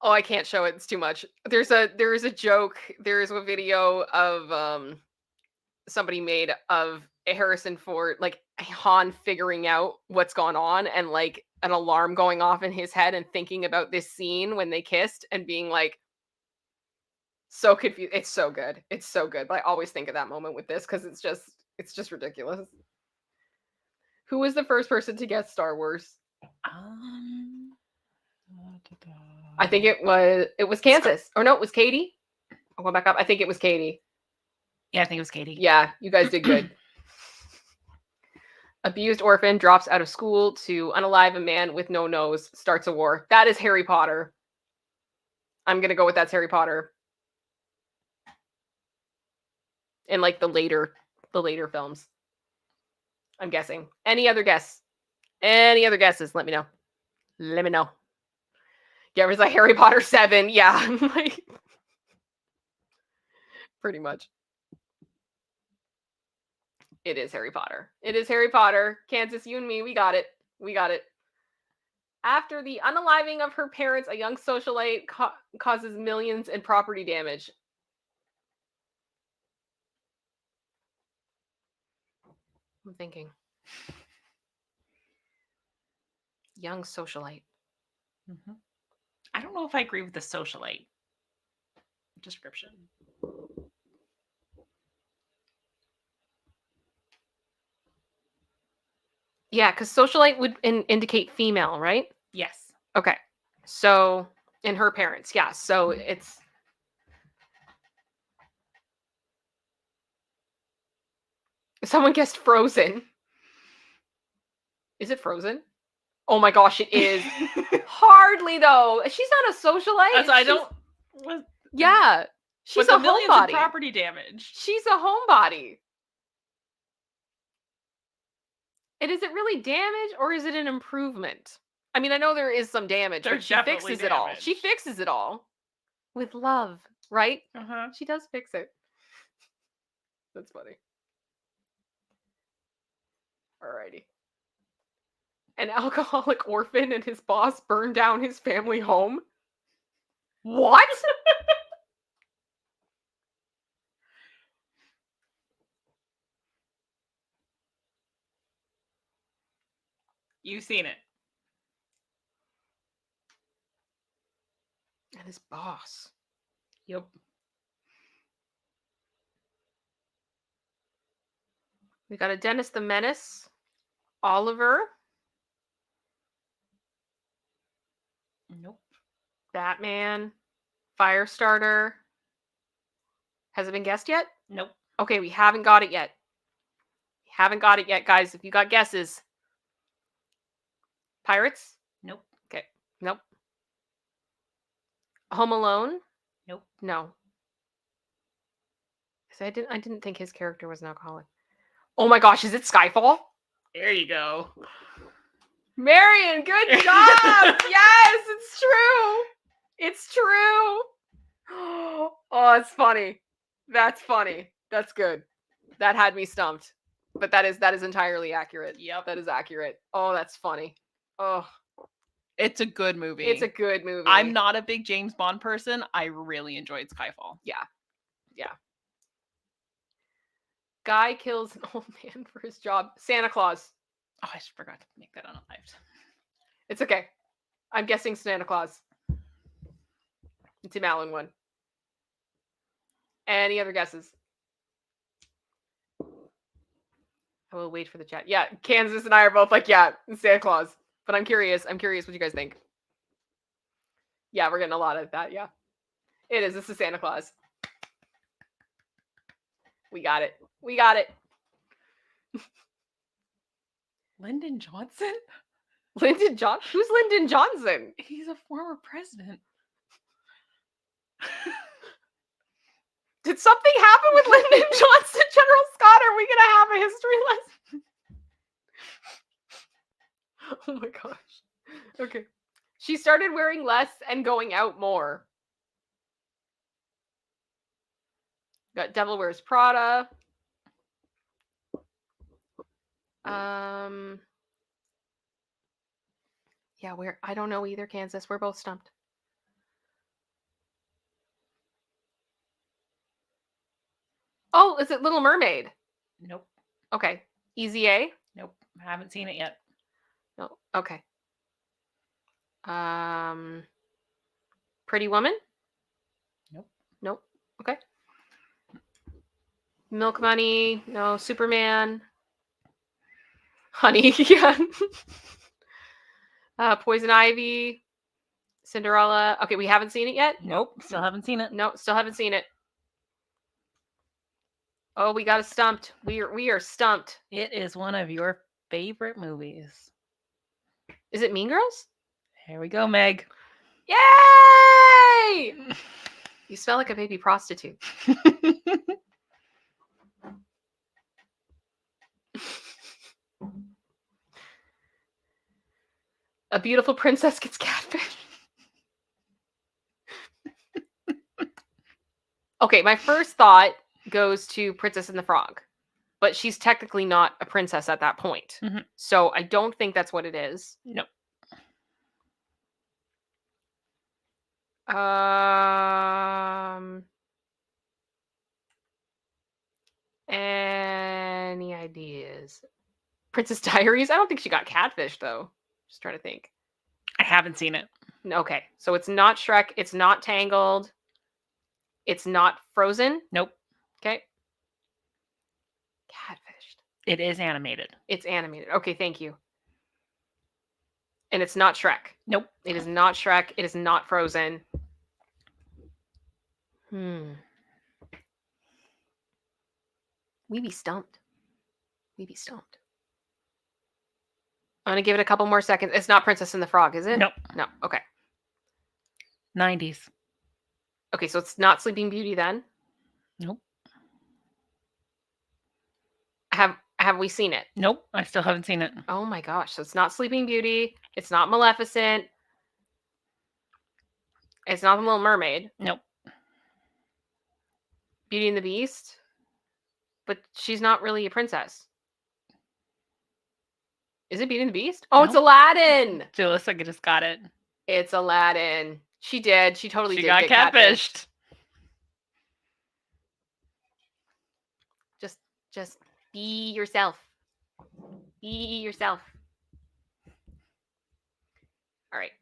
I can't show it. It's too much. There's a joke. There's a video of somebody made of Harrison Ford, like Han figuring out what's gone on and like an alarm going off in his head and thinking about this scene when they kissed and being like so confused. It's so good. It's so good. But I always think of that moment with this because it's just ridiculous. Who was the first person to guess Star Wars? I think it was Kansas. Or no, it was Katie. I'll go back up. I think it was Katie. Yeah, I think it was Katie. Yeah, you guys did good. Abused orphan drops out of school to unalive a man with no nose, starts a war. That is Harry Potter. I'm going to go with that's Harry Potter. In like the later films. I'm guessing. Any other guess? Any other guesses? Let me know. Let me know. Yeah, it was like Harry Potter 7. Yeah. Like, pretty much. It is Harry Potter. It is Harry Potter. Kansas, you and me, we got it. We got it. After the unaliving of her parents, a young socialite causes millions in property damage. I'm thinking. Young socialite. Mm-hmm. I don't know if I agree with the socialite. description. Yeah, because socialite would indicate female, right? Yes. Okay. So, and her parents, yeah. So it's. Someone guessed Frozen. Is it Frozen? Oh my gosh, it is. Hardly though. She's not a socialite. I don't. Yeah, she's but a the millions of homebody. property damage. She's a homebody. And is it really damage or is it an improvement? I mean, I know there is some damage, There's but she definitely fixes it all. damage. She fixes it all with love, right? Uh-huh. She does fix it. That's funny. Alrighty. An alcoholic orphan and his boss burned down his family home. What? You've seen it. And his boss. Yep. We got a Dennis the Menace. Oliver. Nope. Batman. Firestarter. Has it been guessed yet? Nope. Okay, we haven't got it yet. We haven't got it yet, guys. If you got guesses. Pirates? Nope. Okay. Nope. Home Alone? Nope. No. So I didn't think his character was an alcoholic. Oh my gosh, is it Skyfall? There you go. Marion, good job! Yes, it's true. It's true. Oh, it's funny. That's funny. That's good. That had me stumped. But that is entirely accurate. Yep. That is accurate. Oh, that's funny. Oh, It's a good movie. it's a good movie. I'm not a big James Bond person. I really enjoyed Skyfall. Yeah. Guy kills an old man for his job. Santa Claus. Oh, I just forgot to make that unalived. It's okay. I'm guessing Santa Claus. Tim Allen one. Any other guesses? I will wait for the chat. Yeah, Kansas and I are both like, yeah, it's Santa Claus. But I'm curious. I'm curious what you guys think. Yeah, we're getting a lot of that. Yeah, it is. This is Santa Claus. We got it. We got it. Lyndon Johnson? Lyndon Johnson? Who's Lyndon Johnson? He's a former president. Did something happen with Lyndon Johnson, General Scott? Are we going to have a history lesson? Oh my gosh. Okay. She started wearing less and going out more. Got Devil Wears Prada. Yeah, I don't know either, Kansas. We're both stumped. Oh, is it Little Mermaid? Nope. Okay. Easy A? Nope. I haven't seen it yet. No. Okay. Pretty Woman? Nope. Nope. Okay. Milk Money? No. Superman? Honey? Yeah. Poison Ivy? Cinderella? Okay, we haven't seen it yet? Nope. Still haven't seen it. No, still haven't seen it. Oh, we got us stumped. We are stumped. It is one of your favorite movies. Is it Mean Girls? Here we go, Meg. Yay! You smell like a baby prostitute. A beautiful princess gets catfish. Okay, my first thought goes to Princess and the Frog, but she's technically not a princess at that point. Mm-hmm. So I don't think that's what it is. Nope. Any ideas? Princess Diaries? I don't think she got catfish though. Just trying to think. I haven't seen it. Okay, so it's not Shrek. It's not Tangled. It's not Frozen. Nope. Okay. Catfished. It is animated. It's animated. Okay, thank you. And it's not Shrek. Nope. It is not Shrek. It is not Frozen. We be stumped. We be stumped. I'm going to give it a couple more seconds. It's not Princess and the Frog, is it? Nope. No. Okay. 90s. Okay, so it's not Sleeping Beauty then? Nope. Have we seen it? Nope. I still haven't seen it. Oh my gosh. So it's not Sleeping Beauty. It's not Maleficent. It's not The Little Mermaid. Nope. Beauty and the Beast. But she's not really a princess. Is it Beauty and the Beast? Oh, it's Nope. Aladdin. Jalissa just got it. It's Aladdin. She did. She totally She did got get catfished. Just be yourself. Be yourself. All right.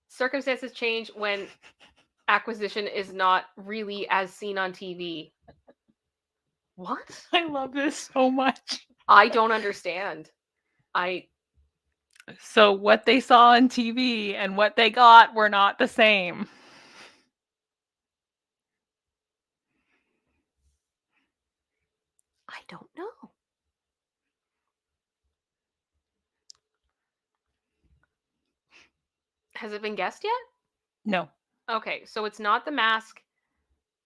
Circumstances change when acquisition is not really as seen on TV. What? I love this so much. I don't understand. So what they saw on TV and what they got were not the same. I don't know. Has it been guessed yet? No. Okay, so it's not The Mask.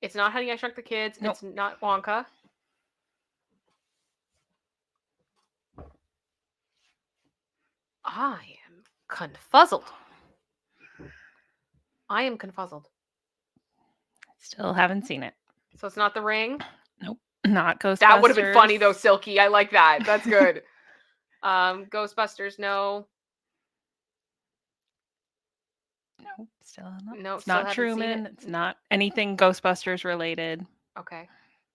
It's not Honey, I Shrunk the Kids. Nope. It's not Wonka. I am confuzzled. I am confuzzled. Still haven't seen it. So it's not The Ring. Nope. Not Ghostbusters. That would have been funny though, Silky. I like that. That's good. Ghostbusters, no. Nope. Still not. No, It's still not haven't seen Truman. it. It's not anything Ghostbusters related. Okay.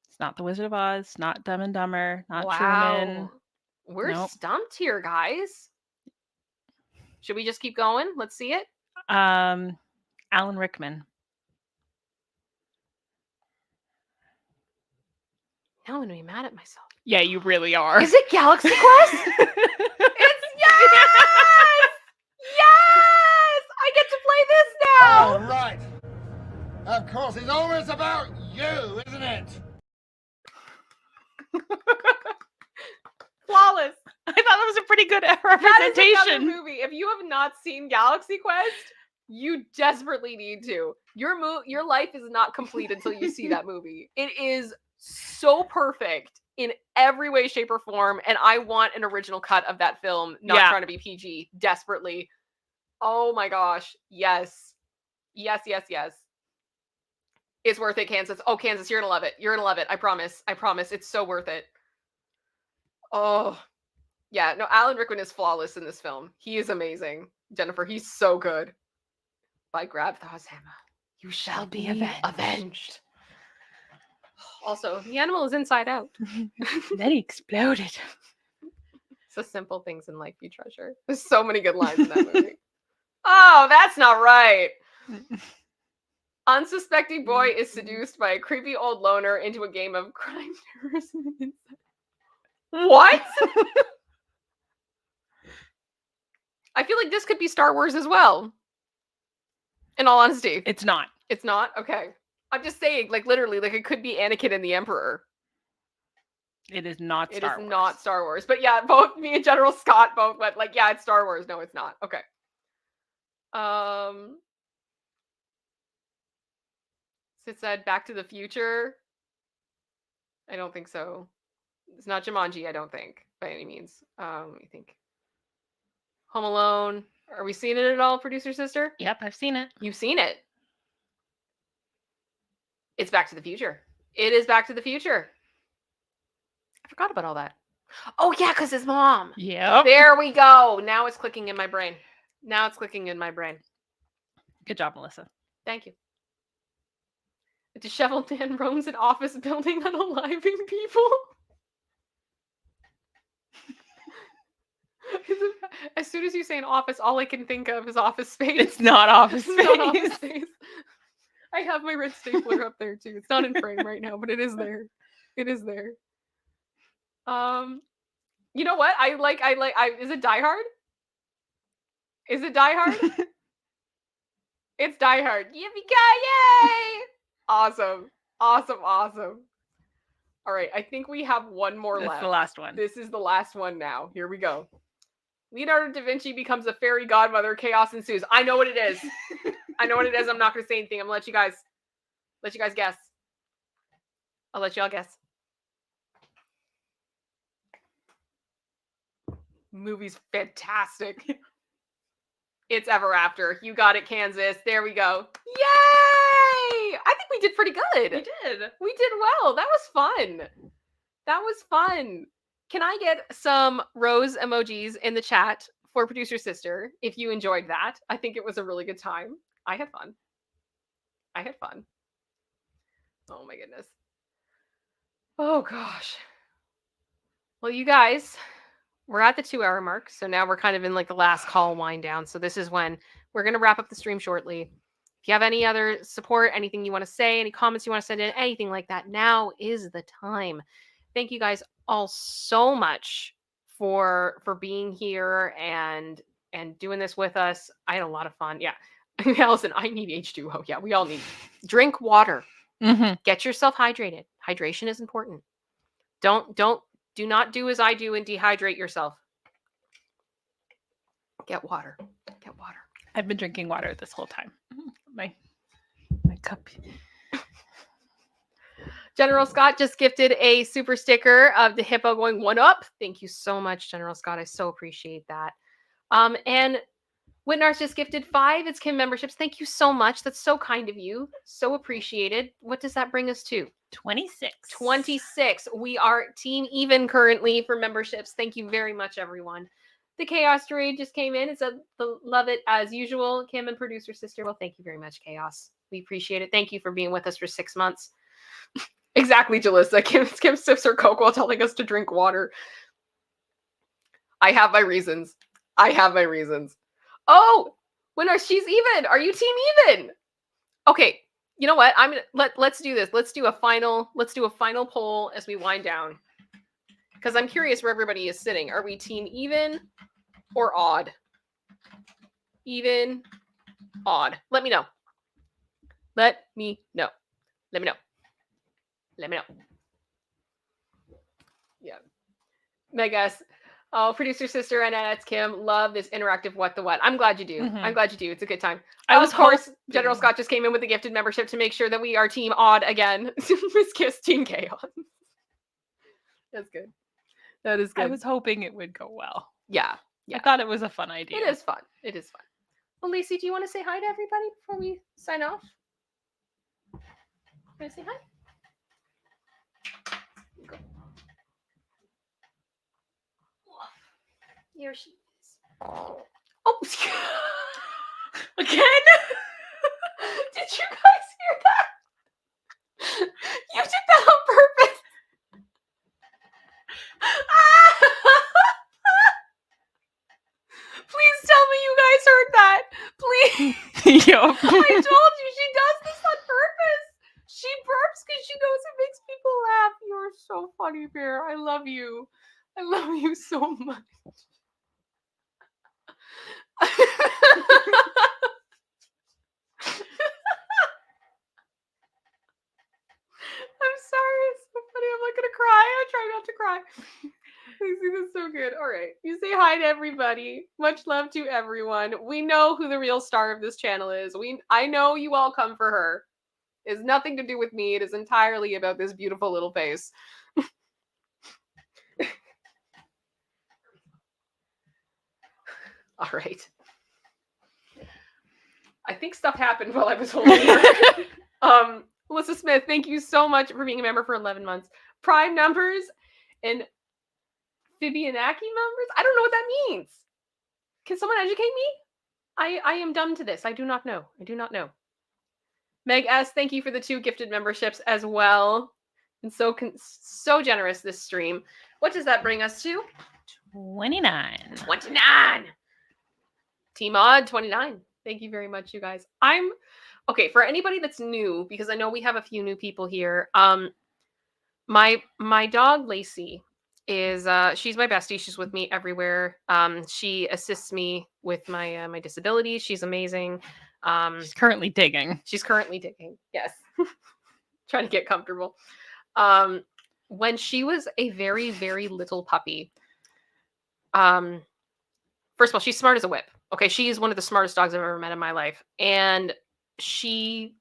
It's not The Wizard of Oz. Not Dumb and Dumber. Not Truman. Wow. We're Nope. stumped here, guys. Should we just keep going? Let's see it. Alan Rickman. Now I'm gonna be mad at myself. Yeah, you really are. Is it Galaxy Quest? It's yes! Yes! I get to play this now! All right. Of course, it's always about you, isn't it? Flawless. I thought that was a pretty good That is another representation. movie. If you have not seen Galaxy Quest, you desperately need to. Your life is not complete until you see that movie. It is so perfect in every way, shape, or form, and I want an original cut of that film, not trying to be PG, desperately. Oh my gosh. Yes. Yes, yes, yes. It's worth it, Kansas. Oh, Kansas, you're gonna love it. You're gonna love it. I promise. I promise. It's so worth it. Oh, yeah. No, Alan Rickman is flawless in this film. He is amazing. Jennifer, he's so good. If I grab Thaw's hammer, you shall be avenged. Also, the animal is inside out. Then he exploded. It's the simple things in life you treasure. There's so many good lines in that movie. Oh, that's not right. Unsuspecting boy is seduced by a creepy old loner into a game of crime, terrorism, and incest. What? I feel like this could be Star Wars as well. In all honesty. It's not. It's not? Okay. I'm just saying, like, literally, like, it could be Anakin and the Emperor. It is not Star Wars. It is not Star Wars. But yeah, both me and General Scott both went, like, yeah, it's Star Wars. No, it's not. Okay. It said Back to the Future. I don't think so. It's not Jumanji, I don't think, by any means. Let me think. Home Alone. Are we seeing it at all, producer sister? Yep, I've seen it. You've seen it. It's Back to the Future. It is Back to the Future. I forgot about all that. Oh, yeah, because his mom. Yep. There we go. Now it's clicking in my brain. Good job, Melissa. Thank you. A disheveled man roams an office building unaliving people. As soon as you say an office, all I can think of is Office Space. It's not Office Space. It's not Office Space. I have my red stapler up there too. It's not in frame right now, but it is there. It is there. You know what? Is it Die Hard? Is it Die Hard? It's Die Hard. Yippee-ki-yay! Awesome. Awesome. Awesome. All right. I think we have one more That's left. the last one. This is the last one now. Here we go. Leonardo da Vinci becomes a fairy godmother. Chaos ensues. I know what it is. I know what it is. I'm not going to say anything. I'm going to let you guys guess. I'll let y'all guess. Movie's fantastic. It's Ever After. You got it, Kansas. There we go. Yay! I think we did pretty good. We did. We did well. That was fun. That was fun. Can I get some rose emojis in the chat for producer sister if you enjoyed that? I think it was a really good time. I had fun. I had fun. Oh my goodness. Oh gosh. Well, you guys, we're at the 2-hour mark. So now we're kind of in like the last call wind down. So this is when we're going to wrap up the stream shortly. If you have any other support, anything you want to say, any comments you want to send in, anything like that, now is the time. Thank you guys all so much for being here and doing this with us. I had a lot of fun. Yeah. Allison, I need H2O. Yeah, we all need. Drink water. Mm-hmm. Get yourself hydrated. Hydration is important. Do not do as I do and dehydrate yourself. Get water. Get water. I've been drinking water this whole time. My cup. General Scott just gifted a super sticker of the hippo going 1 up. Thank you so much, General Scott. I so appreciate that. And Whitnar's just gifted 5 EtsKim memberships. Thank you so much. That's so kind of you. So appreciated. What does that bring us to? 26. 26. We are team even currently for memberships. Thank you very much, everyone. The Chaos Droid just came in. It said, love it as usual. Kim and producer sister. Well, thank you very much, Chaos. We appreciate it. Thank you for being with us for 6 months. Exactly, Jalissa. Kim sips her Coke while telling us to drink water. I have my reasons. Oh, she's even. Are you team even? Okay. You know what? Let's do this. Let's do a final poll as we wind down. Because I'm curious where everybody is sitting. Are we team even or odd? Even, odd. Let me know. Let me know. Yeah. Megas. Oh, producer sister and EtsKim love this interactive What the What. I'm glad you do. Mm-hmm. I'm glad you do. It's a good time. Of course, General Scott just came in with a gifted membership to make sure that we are team odd again. Miss Kiss, team chaos. That's good. That is good. I was hoping it would go well. Yeah. I thought it was a fun idea. It is fun. Well, Lacey, do you want to say hi to everybody before we sign off? You want to say hi? Go. Here she is. Oh, Again? Did you guys hear that? You did that on purpose. Please tell me you guys heard that. Please. Yup. I told you she does this on purpose. She burps because she knows it makes people laugh. You're so funny, Bear. I love you. I love you so much. I'm sorry. It's so funny. I'm not going to cry. I try not to cry. Lacey, that's so good. All right. You say hi to everybody. Much love to everyone. We know who the real star of this channel is. I know you all come for her. It has nothing to do with me. It is entirely about this beautiful little face. All right. I think stuff happened while I was holding her. Melissa Smith, thank you so much for being a member for 11 months. Prime numbers and Fibonacci numbers? I don't know what that means. Can someone educate me? I am dumb to this. I do not know. Meg S, thank you for the 2 gifted memberships as well. And so generous this stream. What does that bring us to? 29. 29. Team Odd 29. Thank you very much, you guys. I'm Okay, for anybody that's new, because I know we have a few new people here. My dog Lacey is she's my bestie. She's with me everywhere. She assists me with my my disability. She's amazing. She's currently digging. She's currently digging. Yes. Trying to get comfortable. When she was a very, very little puppy, first of all, she's smart as a whip. Okay, she is one of the smartest dogs I've ever met in my life. And she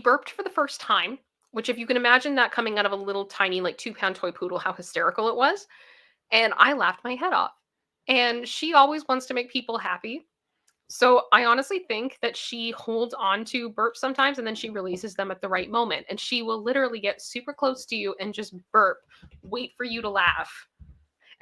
burped for the first time, which if you can imagine that coming out of a little tiny, like 2-pound toy poodle, how hysterical it was. And I laughed my head off. And she always wants to make people happy. So I honestly think that she holds on to burps sometimes and then she releases them at the right moment. And she will literally get super close to you and just burp, wait for you to laugh,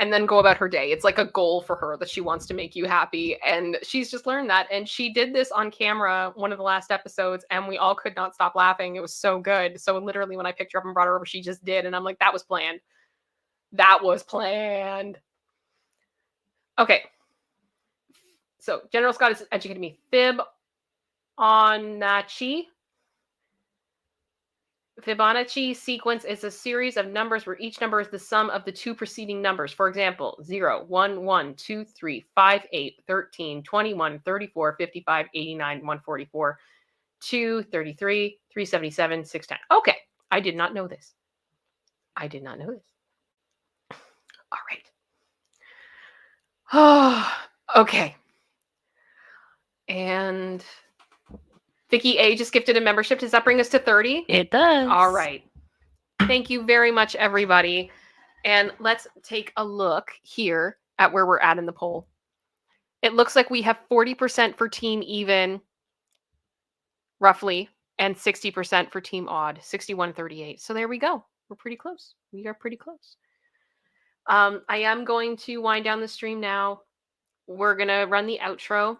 and then go about her day. It's like a goal for her that she wants to make you happy. And she's just learned that. And she did this on camera one of the last episodes and we all could not stop laughing. It was so good. So literally when I picked her up and brought her over, she just did. And I'm like, that was planned. That was planned. Okay. So General Scott has educated me. Fibonacci sequence is a series of numbers where each number is the sum of the two preceding numbers. For example, 0, 1, 1, 2, 3, 5, 8, 13, 21, 34, 55, 89, 144, 2, 33, 377, 610. Okay, I did not know this. All right. Oh, okay. And Vicky A just gifted a membership. Does that bring us to 30? It does. All right. Thank you very much, everybody. And let's take a look here at where we're at in the poll. It looks like we have 40% for Team Even, roughly, and 60% for Team Odd, 61-38. So there we go. We're pretty close. We are pretty close. I am going to wind down the stream now. We're going to run the outro.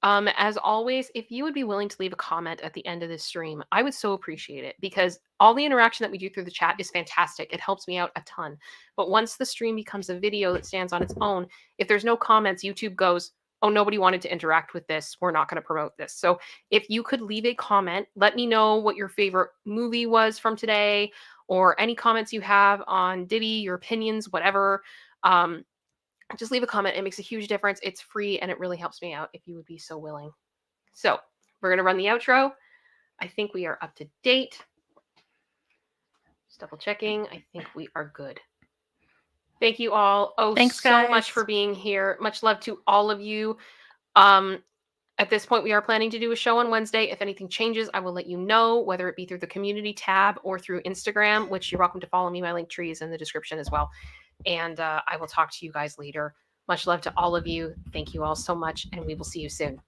As always, if you would be willing to leave a comment at the end of this stream, I would so appreciate it because all the interaction that we do through the chat is fantastic. It helps me out a ton. But once the stream becomes a video that stands on its own, if there's no comments, YouTube goes, oh, nobody wanted to interact with this. We're not going to promote this. So if you could leave a comment, let me know what your favorite movie was from today or any comments you have on Diddy, your opinions, whatever. Just leave a comment. It makes a huge difference. It's free and it really helps me out if you would be so willing. So we're going to run the outro. I think we are up to date. Just double checking. I think we are good. Thank you all. Oh, thanks, so guys. much for being here. Much love to all of you. At this point, we are planning to do a show on Wednesday. If anything changes, I will let you know, whether it be through the community tab or through Instagram, which you're welcome to follow me. My link tree is in the description as well. And I will talk to you guys later. Much love to all of you. Thank you all so much, and we will see you soon.